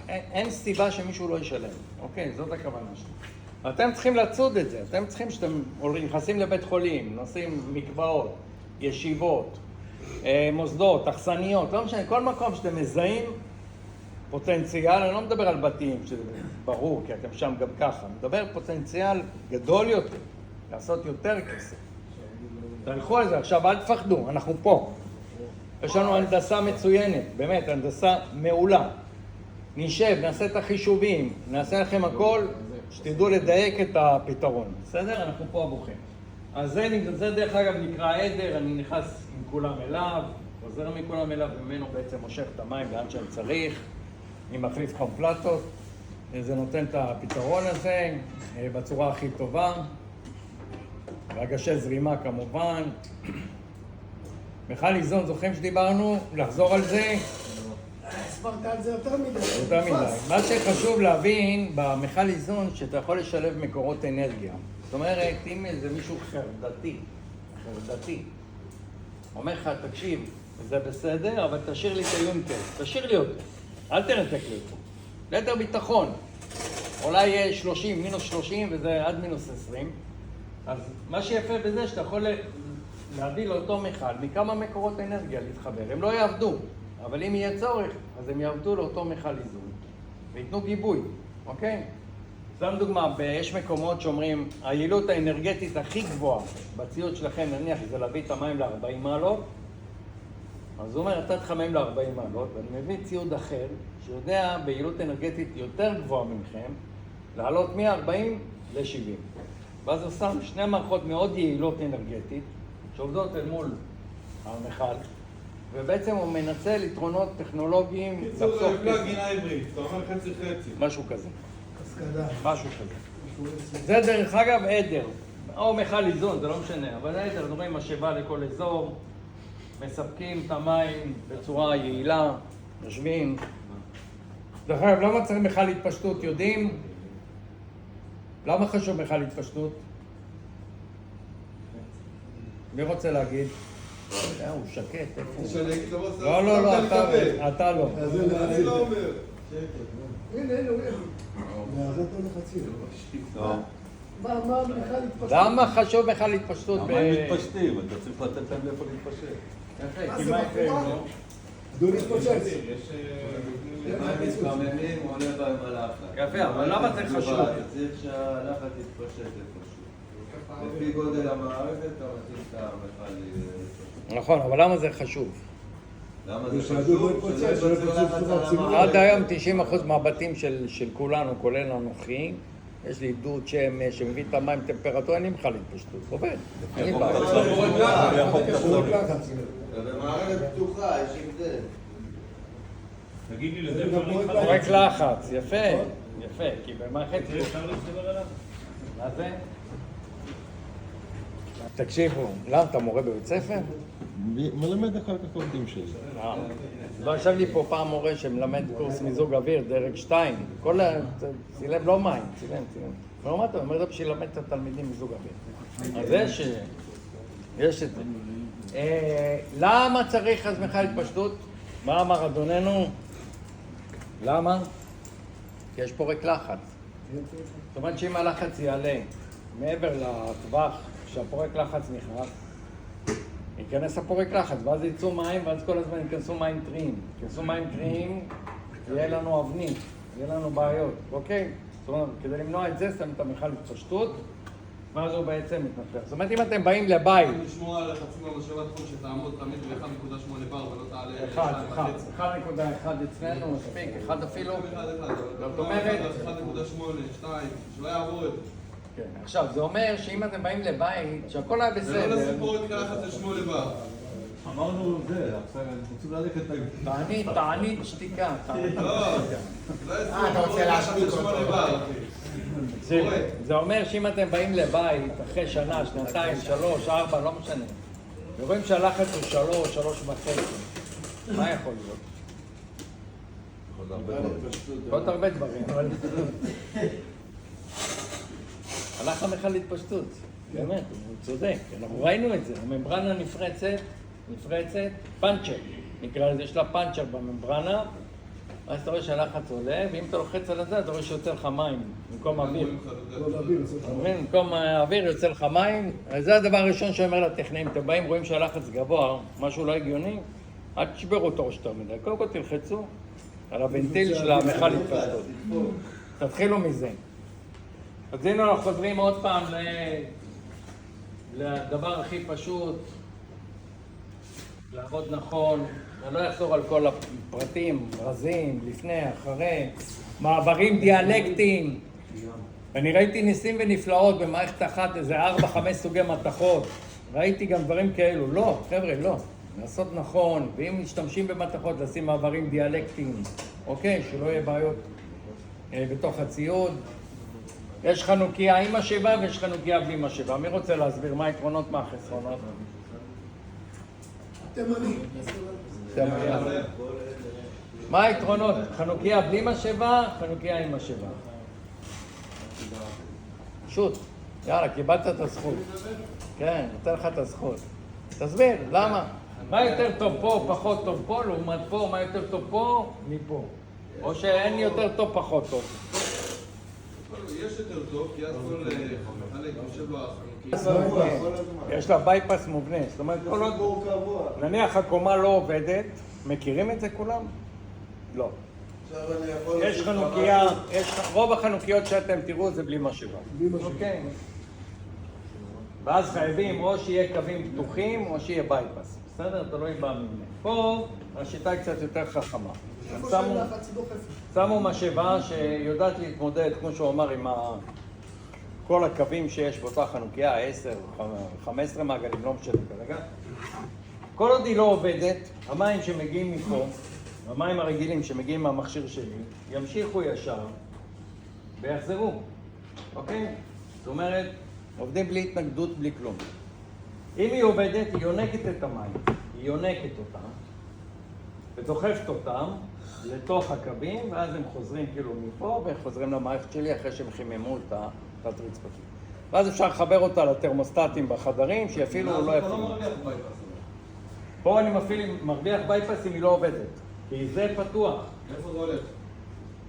אין סיבה שמישהו לא ישלם, אוקיי, זאת הכוונה שלי. אתם צריכים לצוד את זה, אתם צריכים שאתם נכנסים לבית חולים, נוסעים מקוואות, ישיבות, מוסדות, אכסניות, לא משנה, כל מקום שאתם מזהים פוטנציאל, אני לא מדבר על בתים, שזה ברור, כי אתם שם גם ככה, אני מדבר פוטנציאל גדול יותר, לעשות יותר כסף. תלכו על זה, עכשיו אל תפחדו, אנחנו פה. יש לנו הנדסה מצוינת, באמת, הנדסה מעולה. נשב, נעשה את החישובים, נעשה לכם הכל, שתדעו לדייק את הפתרון. בסדר? אנחנו פה עבורכם. אז זה דרך אגב נקרא עדר, אני נכנס עם כולם אליו, עוזר מכולם אליו, וממנו בעצם מושך את המים לאן שאני צריך, אני מחליף קומפלטות, זה נותן את הפתרון הזה בצורה הכי טובה, והגשי זרימה כמובן. מכל איזון, זוכרים שדיברנו? לחזור על זה? הסברת על זה יותר מדי. יותר מדי. מה שחשוב להבין במכל איזון, שאתה יכול לשלב מקורות אנרגיה. זאת אומרת, אם זה מישהו חרדתי, אומר לך, תקשיב, זה בסדר, אבל תשאיר לי את היונקר, תשאיר לי אותו, אל תנתק לי אותו. ליתר ביטחון, אולי יהיה 30, מינוס 30, וזה עד מינוס 20. אז מה שיפה בזה, שאתה יכול להביא לאותו מכל מכמה מקורות אנרגיה להתחבר. הם לא יעבדו, אבל אם יהיה צורך, אז הם יעבדו לאותו מכל איזון, ויתנו גיבוי, אוקיי? סתם דוגמה, יש מקומות שאומרים, היעילות האנרגטית הכי גבוהה בציוד שלכם, נניח, זה להביא את המים ל-40 מעלות, אז הוא אומר, אתה תחמם ל-40 מעלות, ואני מביא ציוד אחר, שיודע ביעילות אנרגטית יותר גבוהה ממכם, לעלות מ-40 ל-70. ואז הוא שם שני מערכות מאוד יעילות אנרגטית, שעובדות אל מול המכל, ובעצם הוא מנצל יתרונות טכנולוגיים קיצור, פלאגינה עברית, אתה אומר חצי. משהו כזה. הסקדה. משהו כזה. זה דרך אגב עדר, או מכל איזון, זה לא משנה, אבל עדר, אנחנו רואים משאבה לכל אזור, מספקים את המים בצורה יעילה, יושבים. דרך אגב, למה צריך מכל התפשטות? יודעים? למה חשוב מכל התפשטות? מי רוצה להגיד? הוא שקט, איפה הוא? שאני אגיד לו, לא, לא, לא, אתה לא. אני לא אומר. הנה, הוא זה אותו לחצי. טוב. מה בכלל התפשטות? למה חשוב בכלל התפשטות? למה הם מתפשטים? אתה צריך לתת להם לאיפה להתפשט. יפה, מה כי זה מה יקרה אם בחורה? לא? דוד התפוצץ. למים מתקוממים, עולה בהם הלחץ. יפה, אבל למה זה חשוב? צריך שהלחץ יתפשט איפשהו. לפי גודל המערכת, אתה מתאים את המכל להתפשט. נכון, אבל למה זה חשוב? למה זה שהדוד לא חשוב? יתפוצץ, שלא שלא יפצצו יפצצו לחץ על בציבור. המערכת. עד היום 90% מהבתים של כולנו, כולל אנוכי, יש לי דוד שמש שמביא את המים טמפרטורה, אין לי בכלל התפשטות, עובד, אין לי בעיה. במערכת פתוחה, יש הבדל. תגיד לי, לזה אפשר להתחבר? פורק לחץ, יפה, יפה, כי במערכת... זה אפשר להתחבר עליו? מה זה? תקשיבו, למה אתה מורה בבית ספר? מלמד אחר כך עובדים שלי. לא ישב לי פה פעם מורה שמלמד קורס מיזוג אוויר, דרג 2, צילם לא מים, צילם. אבל מה אתה אומר? זה בשביל ללמד את התלמידים מיזוג אוויר. אז יש את זה. למה צריך אז בכלל התפשטות? מה אמר אדוננו? למה? כי יש פורק לחץ. זאת אומרת שאם הלחץ יעלה מעבר לטווח שהפורק לחץ נכנס, ייכנס הפורק לחץ, ואז יצאו מים, ואז כל הזמן ייכנסו מים טריים. ייכנסו מים טריים, יהיה לנו אבנים, יהיה לנו בעיות, אוקיי? זאת אומרת, כדי למנוע את זה, שמים את המכל התפשטות, ואז הוא בעצם מתנפח. זאת אומרת, אם אתם באים לבית... לשמור על לחצים במשאבת חום שתעמוד תמיד ב-1.8 בר ולא תעלה... 1.1 אצלנו, מספיק, 1 אפילו. זאת אומרת... 1.8, 2, שלא יעבור את זה. כן, עכשיו, זה אומר שאם אתם באים לבית, שהכל היה זה לא בסדר... לסיפור את לחץ ל-8 בר. אמרנו זה, עכשיו הם רוצים ללכת... תענית שתיקה. לא אתה רוצה להשתיק אותו. 8 בר. זה אומר שאם אתם באים לבית אחרי שנה, שנתיים, 3, 4, לא משנה, ורואים שהלחץ הוא 3, 3.5, מה יכול להיות? עוד הרבה דברים, אבל... הלך המכל להתפשטות, באמת, הוא צודק, אנחנו ראינו את זה, הממברנה נפרצת, פאנצ'ר, נקרא לזה, יש לה פאנצ'ר בממברנה, אז אתה רואה שהלחץ עולה, ואם אתה לוחץ על זה, אתה רואה שיוצא לך מים, במקום אוויר. במקום האוויר יוצא לך מים, אז זה הדבר הראשון שאומר לטכנאים, אתם באים, רואים שהלחץ גבוה, משהו לא הגיוני, אל תשברו אותו ראש יותר מדי, קודם כל תלחצו על הוונטיל של המכל התפשטות. תתחילו מזה. אז הנה אנחנו חוזרים עוד פעם לדבר הכי פשוט, לעבוד נכון, אני לא אחזור על כל הפרטים, ברזים, לפני, אחרי, מעברים דיאלקטיים. אני ראיתי ניסים ונפלאות במערכת אחת, איזה 4-5 סוגי מתכות. ראיתי גם דברים כאלו. לא, חבר'ה, לא. לעשות נכון, ואם משתמשים במתכות, לשים מעברים דיאלקטיים, אוקיי? שלא יהיה בעיות בתוך הציוד. יש חנוכיה עם משאבה ויש חנוכיה בלי משאבה. מי רוצה להסביר מה היתרונות, מה החסרונות? תימני. מה היתרונות? חנוכיה בלי משאבה, חנוכיה עם משאבה. שוט, יאללה, קיבלת את הזכות. כן, נותן לך את הזכות. תסביר, למה? מה יותר טוב פה, פחות טוב פה, לעומת פה, מה יותר טוב פה, מפה? או שאין יותר טוב, פחות טוב. יש יותר טוב, כי אז כל חלק יושב בחנוכיה. יש לה בייפס מובנה, זאת אומרת, כל עוד... נניח הקומה לא עובדת, מכירים את זה כולם? לא. יש חנוכיה, רוב החנוכיות שאתם תראו זה בלי משאבה. אוקיי. ואז חייבים או שיהיה קווים פתוחים או שיהיה בייפס. בסדר? תלוי במבנה. פה השיטה היא קצת יותר חכמה. שמו משאבה שיודעת להתמודד, כמו שהוא אמר, עם כל הקווים שיש באותה חנוכיה, 10, 15 מעגלים, לא משנה כרגע. כל עוד היא לא עובדת, המים שמגיעים מפה, המים הרגילים שמגיעים מהמכשיר שלי, ימשיכו ישר ויחזרו, אוקיי? זאת אומרת, עובדים בלי התנגדות, בלי כלום. אם היא עובדת, היא יונקת את המים, היא יונקת אותם ודוחפת אותם לתוך הקווים, ואז הם חוזרים כאילו מפה וחוזרים למערכת שלי אחרי שהם חיממו את התת-רצפתי. ואז אפשר לחבר אותה לתרמוסטטים בחדרים, שיפעילו או לא אתה לא יפעילו. מרוויח בייפס. פה אני מרוויח בייפס אם היא לא עובדת, כי זה פתוח. איפה זה הולך?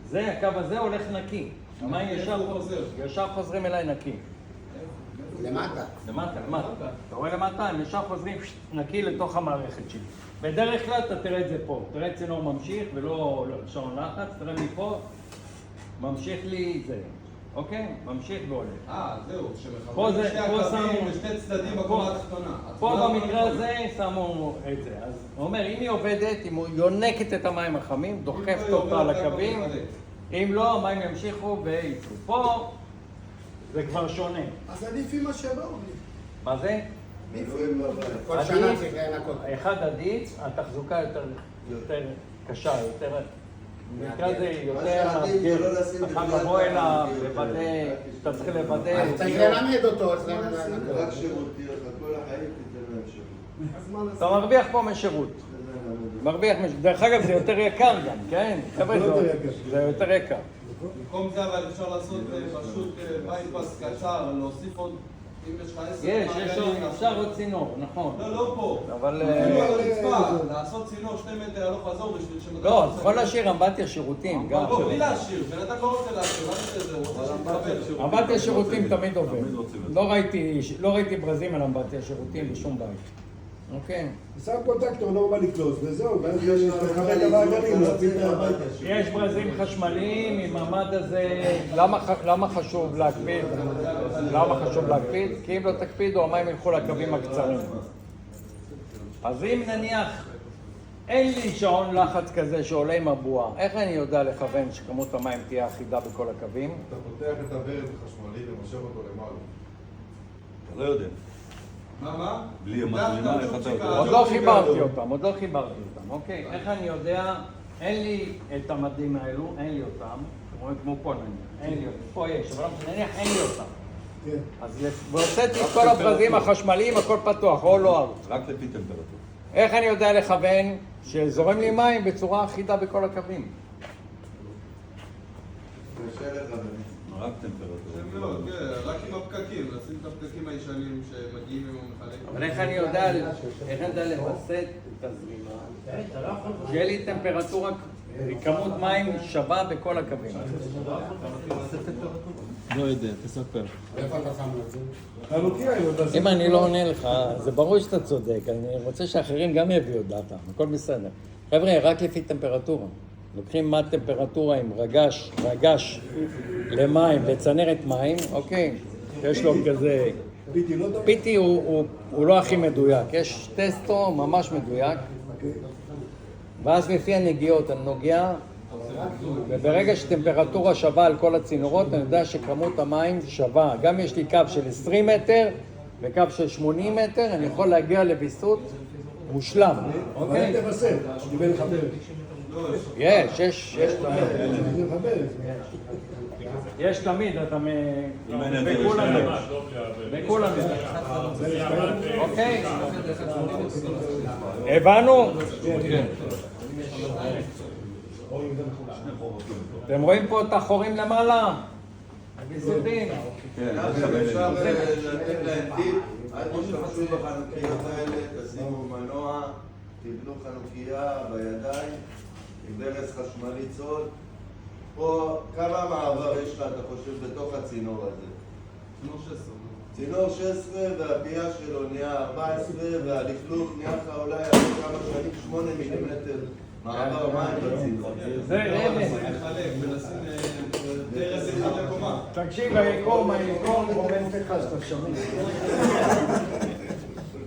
זה, הקו הזה הולך נקי. המים איפה הוא חוזר? ישר חוזרים אליי נקי. למטה. למטה. אתה רואה למטה? הם ישר חוזרים נקי לתוך המערכת שלי. בדרך כלל אתה תראה את זה פה. תראה צינור ממשיך ולא שעון לחץ. תראה מפה, ממשיך לי זה. אוקיי? ממשיך ועולה. זהו, פה שמחברים זה- שתי פה הקווים שמו- בשתי צדדים בקומה התחתונה. פה במקרה הזה שמו את זה. אז הוא אומר, אם היא עובדת, אם הוא יונקת את המים החמים, דוחפת לא, אותה לא, על לא, הקווים, לא, לא. אם לא, המים ימשיכו וייצאו. פה זה כבר שונה. אז עדיף עם השבע. מה זה? כל שנה צריך לנקות. אחד עדיף, התחזוקה יותר קשה, יותר... במקרה זה יותר מאתגר. אתה לבוא אליו, לוודא, אתה צריך לוודא. אז צריך ללמד אותו. אז למה זה לנקות? רק שירותי, כל החיים תיתן להם שירות. אז מה לעשות? אתה מרוויח פה משירות. דרך אגב, זה יותר יקר גם, כן? חבר'ה, זה יותר יקר. במקום זה אבל אפשר לעשות פשוט בייפס קצר, להוסיף עוד, אם יש לך 10 אפשר עוד צינור, נכון. לא פה. אבל... אפילו על הרצפה, לעשות צינור 2 מטר הלוך חזור בשביל שמדבר... לא, אתה יכול להשאיר אמבטיה שירותים, גם. לא, בלי להשאיר, בן אדם לא רוצה להשאיר, מה זה זה? הוא רוצה שיתקבל. אמבטיה שירותים תמיד עובד. תמיד רוצים את לא ראיתי ברזים על אמבטיה שירותים בשום בית. אוקיי. שם קונטקטור נורמלי קלוס, וזהו, ואז מכבד את המעגלים, להפיל את הביתה. יש ברזים חשמליים עם המד הזה, למה חשוב להקפיד? למה חשוב להקפיד? כי אם לא תקפידו, המים ילכו לקווים הקצרים. אז אם נניח, אין לי שעון לחץ כזה שעולה עם הבועה, איך אני יודע לכוון שכמות המים תהיה אחידה בכל הקווים? אתה פותח את הברז החשמלי ומושב אותו למעלה. אתה לא יודע. מה? בלי המצלמה, איך אתה יודע? עוד לא חיברתי אותם, אוקיי? איך אני יודע? אין לי את המדים האלו, אין לי אותם. אתם רואים כמו פה נניח, אין לי אותם. פה יש, אבל נניח אין לי אותם. כן. אז והוצאתי את כל הברזים החשמליים, הכל פתוח, או לא אאוט. רק לפי טמפרטורה. איך אני יודע לכוון שזורם לי מים בצורה אחידה בכל הקווים? קשה לך, רק טמפרטורה. זה מאוד, כן, רק עם הפקקים, לשים את הפקקים הישנים שמגיעים עם המחלק. אבל איך אני יודע לווסת את הזרימה? שיהיה לי טמפרטורה, כמות מים שווה בכל הקווים. לא יודע, תספר. איפה אתה שם את זה? חנוכיה, אם אני לא עונה לך, זה ברור שאתה צודק, אני רוצה שאחרים גם יביאו דאטה, הכל בסדר. חבר'ה, רק לפי טמפרטורה. לוקחים מד טמפרטורה עם רגש למים, לצנרת מים, אוקיי? יש לו כזה... פיטי לא טוב? פיטי הוא לא הכי מדויק, יש טסטו ממש מדויק, ואז לפי הנגיעות אני נוגע, וברגע שטמפרטורה שווה על כל הצינורות, אני יודע שכמות המים שווה. גם יש לי קו של 20 מטר וקו של 80 מטר, אני יכול להגיע לביסות מושלם, אבל אוקיי? אין תבשר, קיבל לחבר. יש תמיד. אני מחבר את זה. יש תמיד, אתה אם אין את זה, בכולם יש יש. בכולם יש. אוקיי? הבנו? אתם רואים פה את החורים למעלה? הביסותים. כן, אפשר לתת להם טיפ, אל תשתמשו בחנוכיות האלה, תשימו מנוע, תבנו חנוכיה בידיים, עם ברז חשמלי צוד. פה, כמה מעבר יש לך, אתה חושב, בתוך הצינור הזה? צינור 16 והפייה שלו נהיה 14 והלכלוך נהיה לך אולי אחרי כמה שנים 8 מילימטר מעבר מים בצינור. זה רמז. לחלק ולשים דרס אחד לקומה. תקשיב, היקום רומז לך שאתה שומע.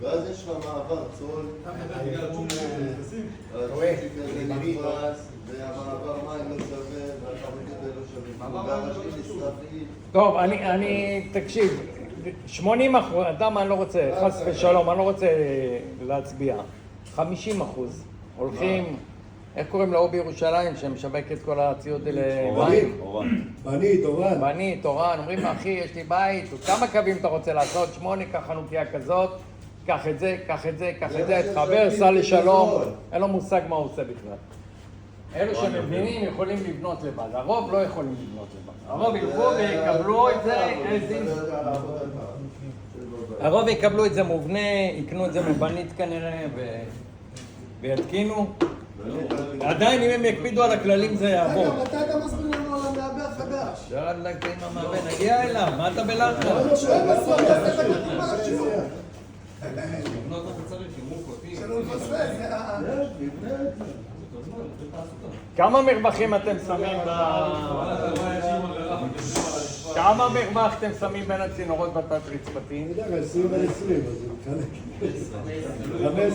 ואז יש לך מעבר צול, הצ'יק הזה נפרס, והמעבר מים לא שווה, והחרדים זה לא שווה. והראשים נשרפים. טוב, תקשיב, 80%, אתה מה אני לא רוצה, חס ושלום, אני לא רוצה להצביע. 50% הולכים, איך קוראים להוא בירושלים שמשווק את כל הציוד למים? בנית, אורן. בנית, אורן, אומרים לו, אחי, יש לי בית, כמה קווים אתה רוצה לעשות? 8, קח חנוכיה כזאת, קח את זה, קח את זה, קח את זה, תחבר, סע לשלום, אין לו מושג מה הוא עושה בכלל. אלו שמבינים יכולים לבנות לבד, הרוב לא יכולים לבנות לבד. הרוב ילכו ויקבלו את זה, הרוב יקבלו את זה מובנה, יקנו את זה מבנית כנראה ויתקינו. עדיין אם הם יקפידו על הכללים זה יעבור. רגע, מתי אתה מסביר לנו על המעבר חדש? שאלה אם המעבר, נגיע אליו, מה אתה בלחץ? לא שואל בסוף, תעשה את הכתוב על השיעור. שלא נפספס, כמה מרווחים אתם שמים כמה מרווח אתם שמים בין הצינורות בתת רצפתי? אני יודע, 20 על 20, אז זה מתחלק.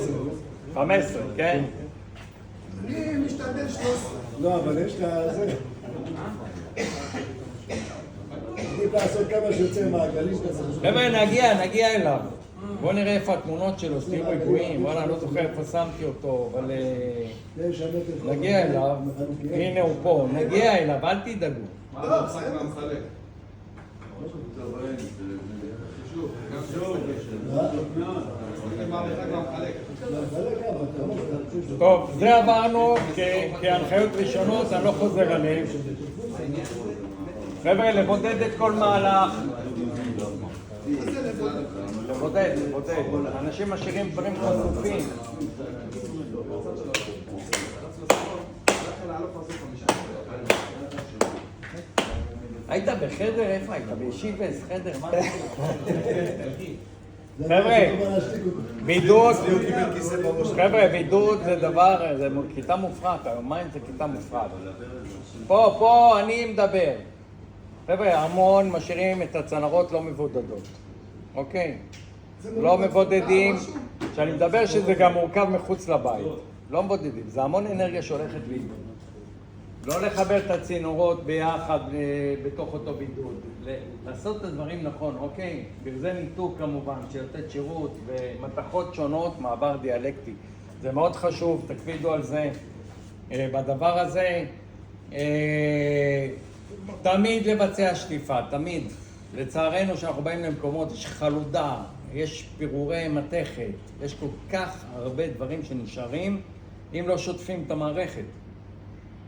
15, כן? אני משתדל 13. לא, אבל יש לך זה. צריך לעשות כמה שיוצא מעגלים. חבר'ה, נגיע אליו. בואו נראה איפה התמונות שלו, סתירו ריבועים, וואלה, אני לא זוכר איפה שמתי אותו, אבל נגיע אליו, הנה הוא פה, נגיע אליו, אל תדאגו. מה המשחק מהמחלק? טוב, זה עברנו כהנחיות ראשונות, אני לא חוזר עליהם. חבר'ה, לבודד את כל מהלך. לבודד. אנשים משאירים דברים חשופים. היית בחדר? איפה היית? בישיבס? חדר? מה? חבר'ה, בידוד זה דבר, זה כיתה מופרעת, היומיים זה כיתה מופרעת. פה אני מדבר. חבר'ה, המון משאירים את הצנרות לא מבודדות, אוקיי? לא מבודדים, שאני מדבר שזה גם מורכב מחוץ לבית. לא מבודדים, זה המון אנרגיה שהולכת לאיבוד. לא לחבר את הצינורות ביחד בתוך אותו בידוד. לעשות את הדברים נכון, אוקיי? ברזה ניתוק כמובן, שלתת שירות ומתכות שונות, מעבר דיאלקטי. זה מאוד חשוב, תקפידו על זה. בדבר הזה, תמיד לבצע שטיפה, תמיד. לצערנו שאנחנו באים למקומות, יש חלודה, יש פירורי מתכת, יש כל כך הרבה דברים שנשארים אם לא שוטפים את המערכת.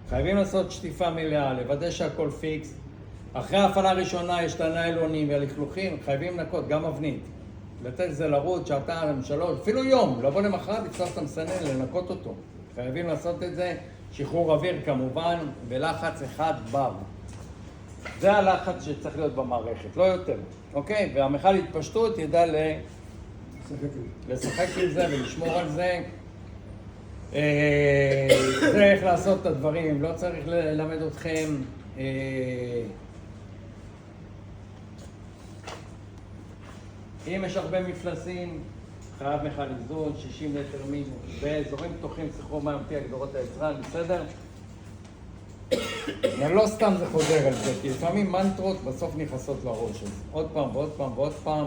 חייבים לעשות שטיפה מלאה, לוודא שהכל פיקס. אחרי ההפעלה הראשונה יש את הניילונים והלכלוכים, חייבים לנקות, גם אבנית. לתת את זה לרוץ, שעתיים, 3, אפילו יום, לבוא למחרת, לפתוח את המסנן, לנקות אותו. חייבים לעשות את זה, שחרור אוויר כמובן, בלחץ 1 בר. זה הלחץ שצריך להיות במערכת, לא יותר, אוקיי? והמכל התפשטות ידע לשחק עם זה ולשמור על זה. זה איך לעשות את הדברים, לא צריך ללמד אתכם. אם יש הרבה מפלסים, חייב מכל איזון, 60 ליטר מינוס. באזורים פתוחים סחרור מים לפי הגדרות היצרן, בסדר? לא סתם זה חוזר על זה, כי לפעמים מנטרות בסוף נכנסות לראש. עוד פעם ועוד פעם ועוד פעם.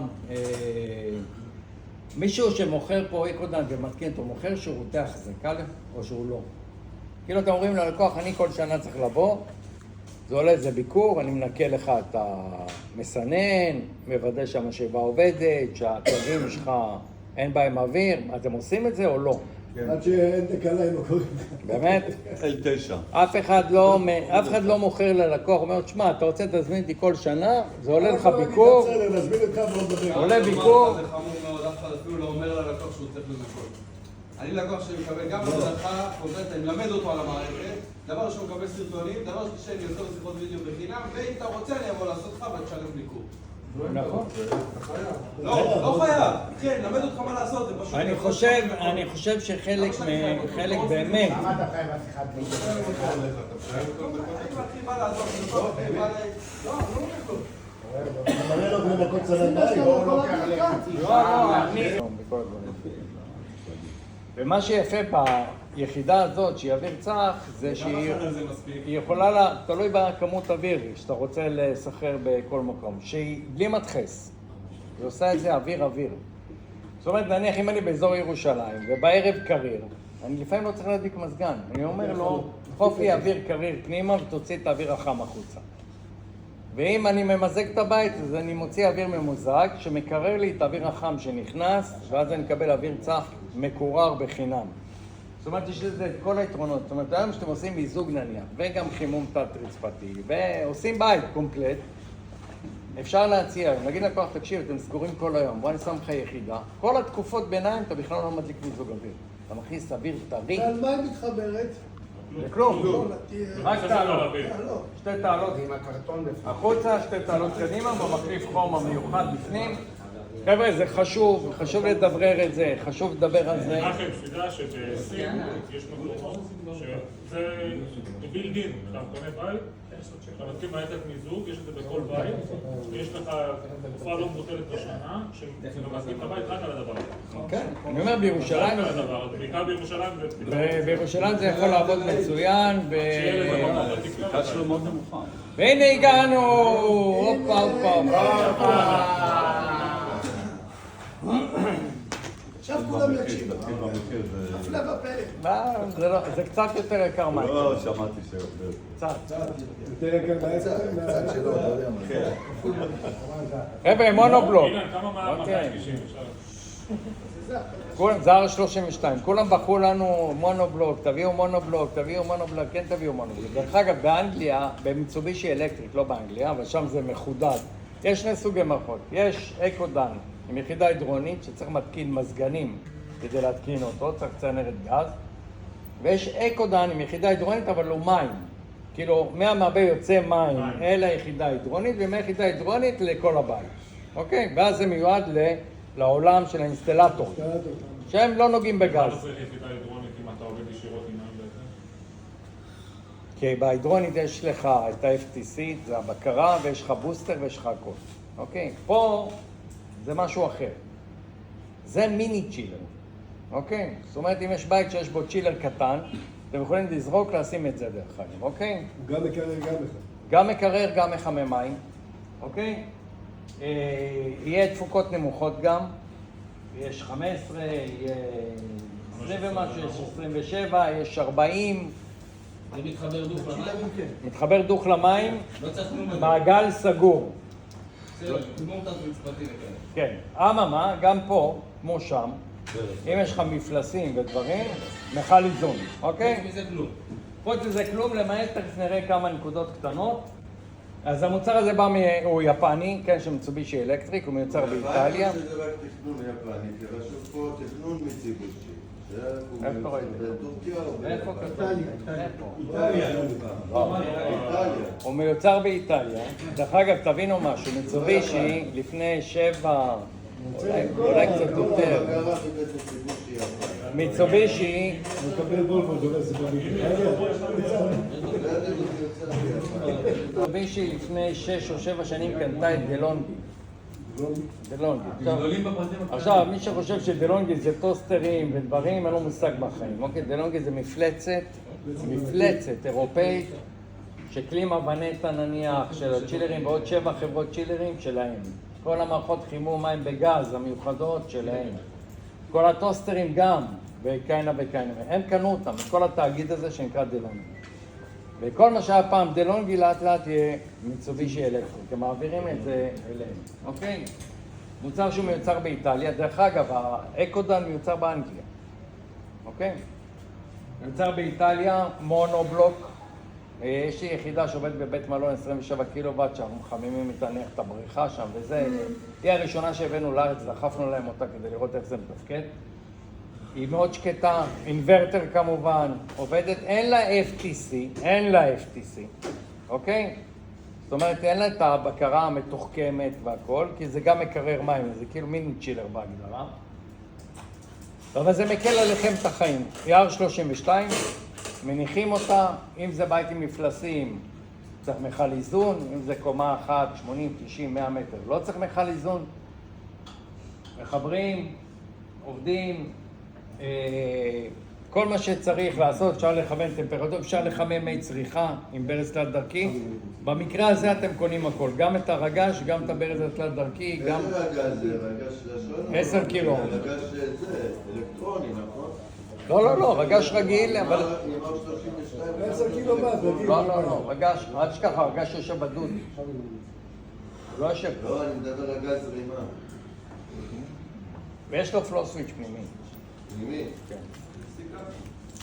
מישהו שמוכר פה איקודן ומתקין אותו, מוכר שירותי החזקה או שהוא לא? כאילו אתם אומרים ללקוח, אני כל שנה צריך לבוא, זה עולה איזה ביקור, אני מנקה לך את המסנן, מוודא שהמשאבה עובדת, שהכלבים שלך אין בהם אוויר, אתם עושים את זה או לא? עד שאין תקלה עם הקוראים. באמת? L9. אף אחד לא מוכר ללקוח, אומר, תשמע, אתה רוצה תזמין אותי כל שנה, זה עולה לך ביקור, נזמין אותך ועוד דבר. עולה ביקור. זה חמור מאוד, אף אחד אפילו לא אומר ללקוח שהוא צריך לנקות. אני לקוח שמקבל גם הדרכה, אני מלמד אותו על המערכת, דבר ראשון מקבל סרטונים, דבר שני אני עושה שיחות וידאו בחינם, ואם אתה רוצה אני אבוא לעשות לך ותשלם ביקור. נכון. לא חייב, כן, למד אותך מה לעשות, זה פשוט... אני חושב שחלק באמת... למה אתה חייב השיחת וידאו? אני מתחיל מה לעשות, לא, לא נקות. אתה מראה לו בנקות צלם בית. ומה שיפה ביחידה הזאת, שהיא אוויר צח, זה שהיא יכולה, תלוי בכמות אוויר שאתה רוצה לסחרר בכל מקום, שהיא בלי מדחס. היא עושה את זה אוויר. זאת אומרת, נניח אם אני באזור ירושלים ובערב קריר, אני לפעמים לא צריך להדליק מזגן. אני אומר לו, דחוף לי אוויר קריר פנימה ותוציא את האוויר החם החוצה. ואם אני ממזג את הבית, אז אני מוציא אוויר ממוזג שמקרר לי את האוויר החם שנכנס, ואז אני מקבל אוויר צח מקורר בחינם. זאת אומרת, יש לזה את כל היתרונות. זאת אומרת, היום שאתם עושים מיזוג נניח, וגם חימום תת-רצפתי, ועושים בית קומפלט, אפשר להציע, נגיד לקוח, תקשיב, אתם סגורים כל היום, בוא אני שם לך יחידה, כל התקופות ביניים אתה בכלל לא מדליק מיזוג אוויר. אתה מכניס אוויר טרי. ועל מה היא מתחברת? לכלום. רק תעלות. לא. שתי תעלות החוצה, שתי תעלות קדימה, במחליף חום המיוחד בפנים. חבר'ה, זה חשוב, חשוב לדברר את זה, חשוב לדבר על זה. רק תדע שבסין יש מקומות שזה בילדין, אתה קונה בית, אתה מתחיל מערכת מיזוג, יש את זה בכל בית, ויש לך תקופה לא מבוטלת בשנה, שמתאים את הבית רק על הדבר הזה. כן, אני אומר בירושלים, רק על הדבר הזה, בעיקר בירושלים זה... בירושלים זה יכול לעבוד מצוין, השיטה שלו מאוד נמוכה. והנה הגענו! הופה, הופה. עכשיו כולם יקשיבו. תתחיל במחיר, זה... הפלא ופלא. זה קצת יותר יקר מים. לא, שמעתי שיותר. קצת. יותר יקר מהצד שלו, אתה יודע מה. כן. חבר'ה, מונובלוק. אילן, כמה מה... אוקיי. 290, זה R32, כולם בחרו לנו מונובלוק, תביאו מונובלוק, כן תביאו מונובלוק. דרך אגב, באנגליה, במיצובישי אלקטריק, לא באנגליה, אבל שם זה מחודד. יש שני סוגי מערכות, יש אקודן עם יחידה הידרונית שצריך מתקין מזגנים כדי להתקין אותו, צריך צנרת גז, ויש אקודן עם יחידה הידרונית אבל הוא מים. כאילו, מהמעבה יוצא מים אל היחידה ההידרונית, ומהיחידה ההידרונית לכל הבית. אוקיי? ואז זה מיועד לעולם של האינסטלטור, שהם לא נוגעים בגז. מה זה יחידה הידרונית אם אתה עובד ישירות עם מים בעצם? כי בהידרונית יש לך את ה-FTC, זה הבקרה, ויש לך בוסטר ויש לך הכל. אוקיי? פה זה משהו אחר. זה מיני צ'ילר. אוקיי? זאת אומרת, אם יש בית שיש בו צ'ילר קטן, אתם יכולים לזרוק, לשים את זה דרך אגב, אוקיי? הוא גם מקרר גם אחד. גם מקרר, גם מחמם מים, אוקיי? יהיה תפוקות נמוכות גם, יש 15, יהיה 20 ומשהו, יש 27, יש 40. זה מתחבר דוך למים? מתחבר דוך למים, לא צריך כלום בזה. מעגל סגור. בסדר, חימום תת-רצפתי לכאלה. כן, אממה, גם פה, כמו שם, אם יש לך מפלסים ודברים, מכל איזון, אוקיי? חוץ מזה כלום. חוץ מזה כלום, למעט תכף נראה כמה נקודות קטנות. אז המוצר הזה הוא יפני, כן, שמיצובישי אלקטריק, הוא מיוצר באיטליה. שזה רק תכנון יפני, כי רשום פה תכנון מיצובישי. איפה ראית? בטורקיה או איפה כתוב? איפה? איטליה. באיטליה. הוא מיוצר באיטליה. דרך אגב, תבינו משהו, מיצובישי לפני 7, אולי קצת יותר. גרה בבית מיצובישי יפני. מיצובישי, הוא מקבל וולפו, זה לא סיבה מיצובישי לפני 6 או 7 שנים קנתה את דלונגי. דלונגי. גדולים בפרטים הקטנים. עכשיו, מי שחושב שדלונגי זה טוסטרים ודברים, אין לו מושג בחיים. אוקיי, דלונגי זה מפלצת אירופאית, שקלימה ונטה נניח, של הצ'ילרים ועוד 7 חברות צ'ילרים שלהם. כל המערכות חימום מים בגז המיוחדות שלהם. כל הטוסטרים גם, וכהנה וכהנה. הם קנו אותם, את כל התאגיד הזה שנקרא דלונגי. וכל מה שהיה פעם דלונגי לאט לאט יהיה מיצובישי אלקטריק, הם מעבירים את זה אליהם, אוקיי? מוצר שהוא מיוצר באיטליה, דרך אגב, האקודן מיוצר באנגליה, אוקיי? מיוצר באיטליה, מונובלוק, יש לי יחידה שעובדת בבית מלון 27 קילוואט, שאנחנו מחממים איתה נניח את הבריכה שם, וזה, היא הראשונה שהבאנו לארץ, דחפנו להם אותה כדי לראות איך זה מתפקד. היא מאוד שקטה, אינברטר כמובן, עובדת, אין לה FTC, אוקיי? זאת אומרת, אין לה את הבקרה המתוחכמת והכל, כי זה גם מקרר מים, זה כאילו מיני צ'ילר בהגדרה. אבל זה מקל עליכם את החיים. היא R32, מניחים אותה, אם זה בית עם מפלסים, צריך מכל איזון, אם זה קומה אחת, 80, 90, 100 מטר, לא צריך מכל איזון. מחברים, עובדים, כל מה שצריך לעשות, אפשר לכוון טמפרטורה, אפשר לחמם מי צריכה עם ברז תלת דרכי. במקרה הזה אתם קונים הכל, גם את הרגש, גם את הברז התלת דרכי, גם... איזה רגש זה? רגש לשון? 10 קילו. רגש זה, אלקטרוני, נכון? לא, רגש רגיל, אבל... עם עוד 32. 10 קילוואט, רגיל. לא, רגש, אל תשכח, הרגש יושב בדוד. הוא לא יושב פה. לא, אני מדבר רגש זרימה. ויש לו פלו סוויץ' פנימי. פנימי? כן.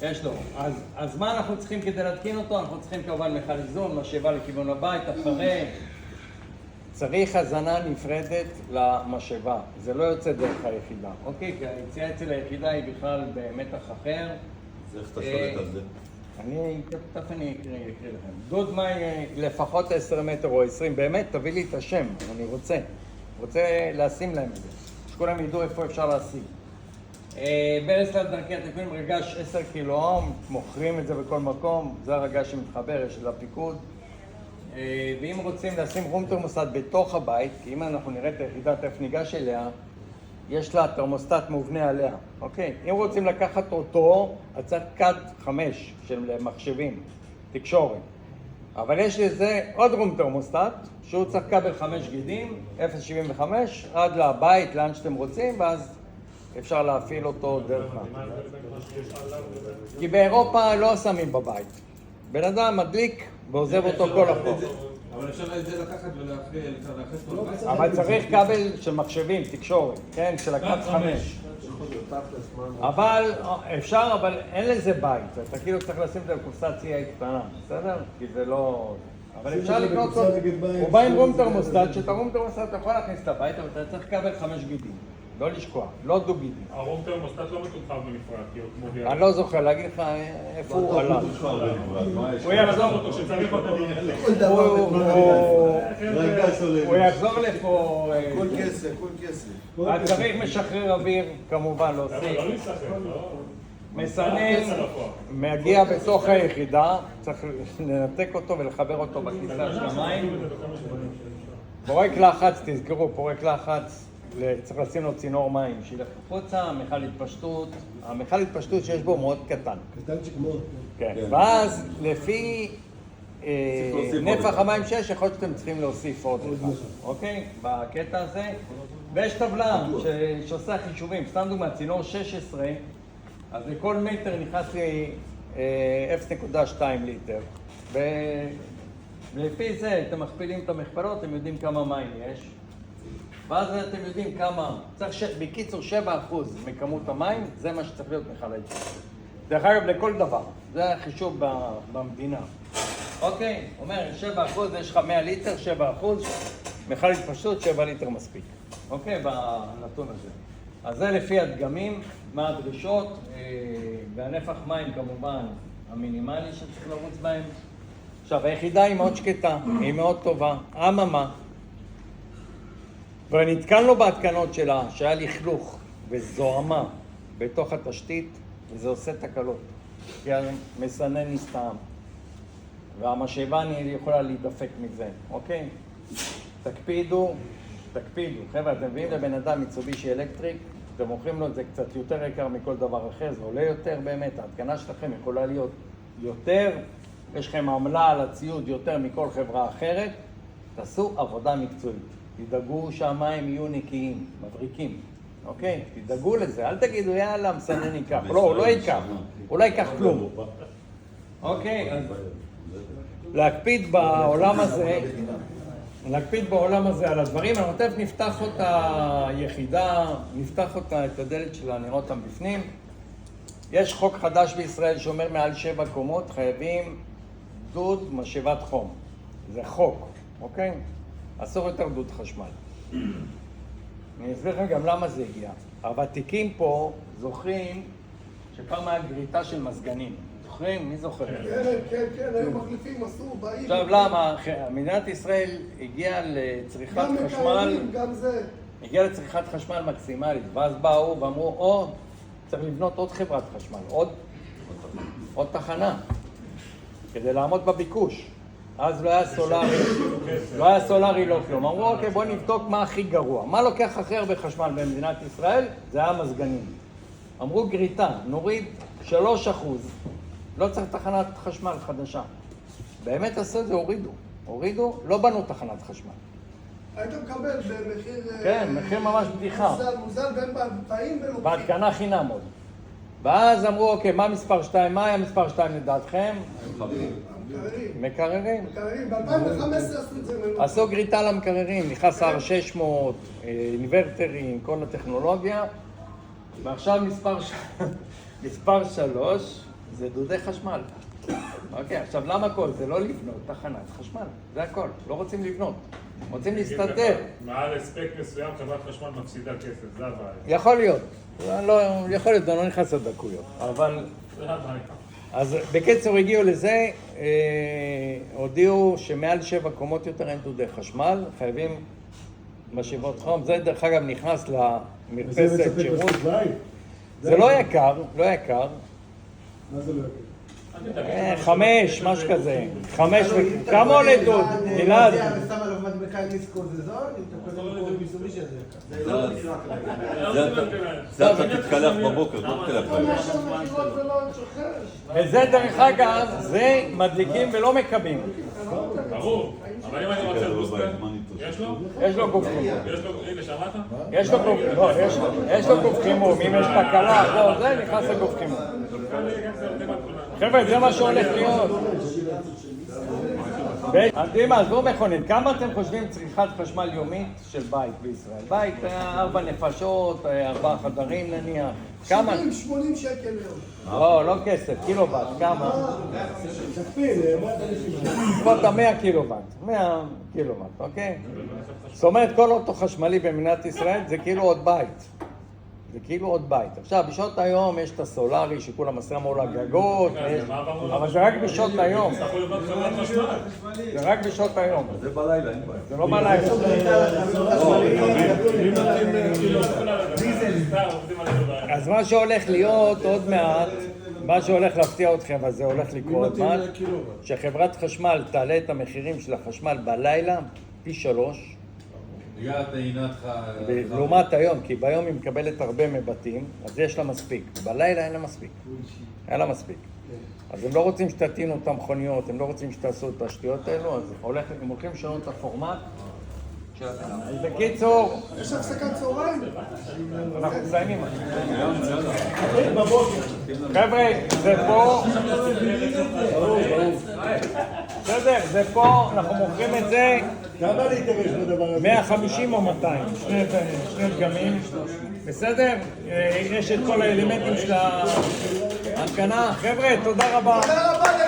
יש לו. אז מה אנחנו צריכים כדי להתקין אותו? אנחנו צריכים כמובן מיכל איזון, משאבה לכיוון הבית, אחרי. צריך הזנה נפרדת למשאבה. זה לא יוצא דרך היחידה. אוקיי? כי היציאה אצל היחידה היא בכלל במתח אחר. אז איך אתה שולט על זה? תכף אני אקריא לכם. דוד מים לפחות 10 מטר או 20, באמת, תביא לי את השם, אני רוצה לשים להם את זה, שכולם ידעו איפה אפשר להשיג. ברז תלת דרכי התקועים רגש 10 קילו-אום, מוכרים את זה בכל מקום, זה הרגש שמתחבר, יש לפיקוד. ואם רוצים לשים רום תרמוסטט בתוך הבית, כי אם אנחנו נראה את היחידה תכף ניגש אליה, יש לה תרמוסטט מובנה עליה, אוקיי? אם רוצים לקחת אותו, אז צריך קאט 5 של מחשבים, תקשורת. אבל יש לזה עוד רום תרמוסטט, שהוא צריך כבל 5 גידים, 0.75, עד לבית, לאן שאתם רוצים, ואז אפשר להפעיל אותו דרך מה. כי באירופה לא שמים בבית. בן אדם מדליק ועוזב אותו כל החוק. אבל אפשר את זה לקחת ולאחס אותו לבית? אבל צריך כבל של מחשבים, תקשורת, כן? של הקאט 5. אבל אפשר, אבל אין לזה בית. אתה כאילו צריך לשים את זה בקופסת CA קטנה, בסדר? כי זה לא... אבל אפשר לקנות אותו. הוא בא עם רום תרמוסטט, שאת הרום תרמוסטט אתה יכול להכניס את הבית, אבל אתה צריך כבל 5 גידים. לא לשכוח, לא דו-גידי. הרום תרמוסטט לא מתומחר בנפרד, כי הוא כמו ויאל. אני לא זוכר להגיד לך איפה הוא עלה. הוא יחזור אותו כשצריך אותו. הוא יחזור לפה. כל כסף, כל כסף. אז צריך משחרר אוויר, כמובן, לא להוסיף. להיסחר, לא? מסנן, מגיע בתוך היחידה, צריך לנתק אותו ולחבר אותו בכניסה של המים. פורק לחץ, תזכרו, פורק לחץ. צריך לשים לו צינור מים, שילך החוצה, מיכל התפשטות, המכל התפשטות שיש בו מאוד קטן. קטנצ'יק מאוד. כן, ואז לפי נפח המים שיש, יכול להיות שאתם צריכים להוסיף עוד אחד, אוקיי? בקטע הזה. ויש טבלה שעושה חישובים, סתם דוגמא, צינור 16, אז לכל מטר נכנס לי 0.2 ליטר. ולפי זה אתם מכפילים את המכפלות, אתם יודעים כמה מים יש. ואז אתם יודעים כמה, צריך בקיצור 7% מכמות המים, זה מה שצריך להיות מיכל ההתפשטות. דרך אגב, לכל דבר, זה החישוב במדינה. אוקיי, אומר 7%, יש לך 100 ליטר, 7%, מיכל התפשטות, 7 ליטר מספיק. אוקיי, בנתון הזה. אז זה לפי הדגמים, מה הדרישות, והנפח מים כמובן המינימלי שצריך לרוץ בהם. עכשיו, היחידה היא מאוד שקטה, היא מאוד טובה, אממה. ונתקלנו בהתקנות שלה, שהיה לכלוך וזוהמה בתוך התשתית, וזה עושה תקלות. כי המסנן נסתם, והמשאבה יכולה להידפק מזה, אוקיי? תקפידו. חבר'ה, אתם מביאים לבן אדם מיצובישי אלקטריק, אתם מוכרים לו את זה קצת יותר יקר מכל דבר אחר, זה עולה יותר באמת, ההתקנה שלכם יכולה להיות יותר, יש לכם עמלה על הציוד יותר מכל חברה אחרת, תעשו עבודה מקצועית. תדאגו שהמים יהיו נקיים, מבריקים, אוקיי? תדאגו לזה, אל תגידו, יאללה, מסנן ייקח. לא, הוא לא ייקח, הוא לא ייקח כלום. אוקיי, אז להקפיד בעולם הזה על הדברים. אנחנו תכף נפתח אותה יחידה, נפתח אותה, את הדלת שלה, נראה אותם בפנים. יש חוק חדש בישראל שאומר מעל 7 קומות חייבים דוד משאבת חום. זה חוק, אוקיי? אסור יותר דוד חשמל. אני אסביר לכם גם למה זה הגיע. הוותיקים פה זוכרים שפעם היה גריטה של מזגנים. זוכרים? מי זוכר? כן, הם מחליפים, אסור, באים. עכשיו למה? מדינת ישראל הגיעה לצריכת חשמל... גם זה. הגיעה לצריכת חשמל מקסימלית, ואז באו ואמרו, צריך לבנות עוד חברת חשמל, עוד תחנה, כדי לעמוד בביקוש. אז לא היה סולארי, לא כלום. אמרו, אוקיי, בואו נבדוק מה הכי גרוע. מה לוקח הכי הרבה חשמל במדינת ישראל? זה היה מזגנים. אמרו גריטה, נוריד 3%. לא צריך תחנת חשמל חדשה. באמת עשו את זה, הורידו, לא בנו תחנת חשמל. היית מקבל במחיר... כן, מחיר ממש בדיחה. מוזל בין באים ולוקחים. בהתקנה חינם עוד. ואז אמרו, אוקיי, מה מספר 2? מה היה מספר 2 לדעתכם? מקררים. ב-2015 עשו את זה. עשו גריטה למקררים, נכנס R600, אינוורטרים, כל הטכנולוגיה. ועכשיו מספר 3, זה דודי חשמל. אוקיי, עכשיו למה כל זה? לא לבנות תחנת חשמל, זה הכל. לא רוצים לבנות, רוצים להסתתר. מעל הספק מסוים חברת חשמל מפסידה כסף, זה הבעיה. יכול להיות, יכול להיות, אני לא נכנס לדקויות, אבל... זה הבעיה. אז בקיצור הגיעו לזה, הודיעו שמעל 7 קומות יותר אין דודי חשמל, חייבים משאבות חום. זה דרך אגב נכנס למרפסת שירות. זה לא יקר, לא יקר. מה זה לא יקר? 5, משהו כזה. 5, כמה עולה דוד? גלעד? ושם עליו מדבקה דיסקו זה זול, אם אתה קודם כל מיסובי שזה יקר. זה אתה תתקלח בבוקר, לא תתקלח בבוקר. וזה דרך אגב, זה מדליקים ולא מקבים. ברור, אבל אם אני רוצה בוסטר, יש לו? יש לו גוף חימום. יש לו, הנה שמעת? יש לו גוף, לא, יש לו גוף חימום. אם יש תקלה, לא, זה נכנס לגוף חימום. חבר'ה, זה מה שהולך להיות. דימה, עזבו מכונית, כמה אתם חושבים צריכת חשמל יומית של בית בישראל? בית, 4 נפשות, 4 חדרים נניח, כמה? 80 שקל ליום. לא כסף, קילוואט, כמה? תכפיל, 150. בסביבות 100 קילוואט, 100 קילוואט, אוקיי? זאת אומרת, כל אוטו חשמלי במדינת ישראל זה כאילו עוד בית. זה כאילו עוד בית. עכשיו, בשעות היום יש את הסולארי שכולם שמו לה גגות, אבל זה רק בשעות היום. זה רק בשעות היום. זה בלילה, אין בעיה. זה לא בלילה. אז מה שהולך להיות עוד מעט, מה שהולך להפתיע אתכם, אז זה הולך לקרות עוד מעט, שחברת חשמל תעלה את המחירים של החשמל בלילה פי 3. בגלל טעינתך... לעומת היום, כי ביום היא מקבלת הרבה מבתים, אז יש לה מספיק. בלילה אין לה מספיק. אין לה מספיק. אז הם לא רוצים שתטעינו את המכוניות, הם לא רוצים שתעשו את השטויות האלו, אז הם הולכים לשנות את הפורמט של התחנה. אז בקיצור... יש הפסקת צהריים? אנחנו מסיימים. חבר'ה, זה פה... בסדר, זה פה, אנחנו מוכרים את זה... כמה להתארש בדבר הזה? 150 או 200, שני דגמים, בסדר? יש את כל האלמנטים של ההתקנה. חבר'ה, תודה רבה. תודה רבה.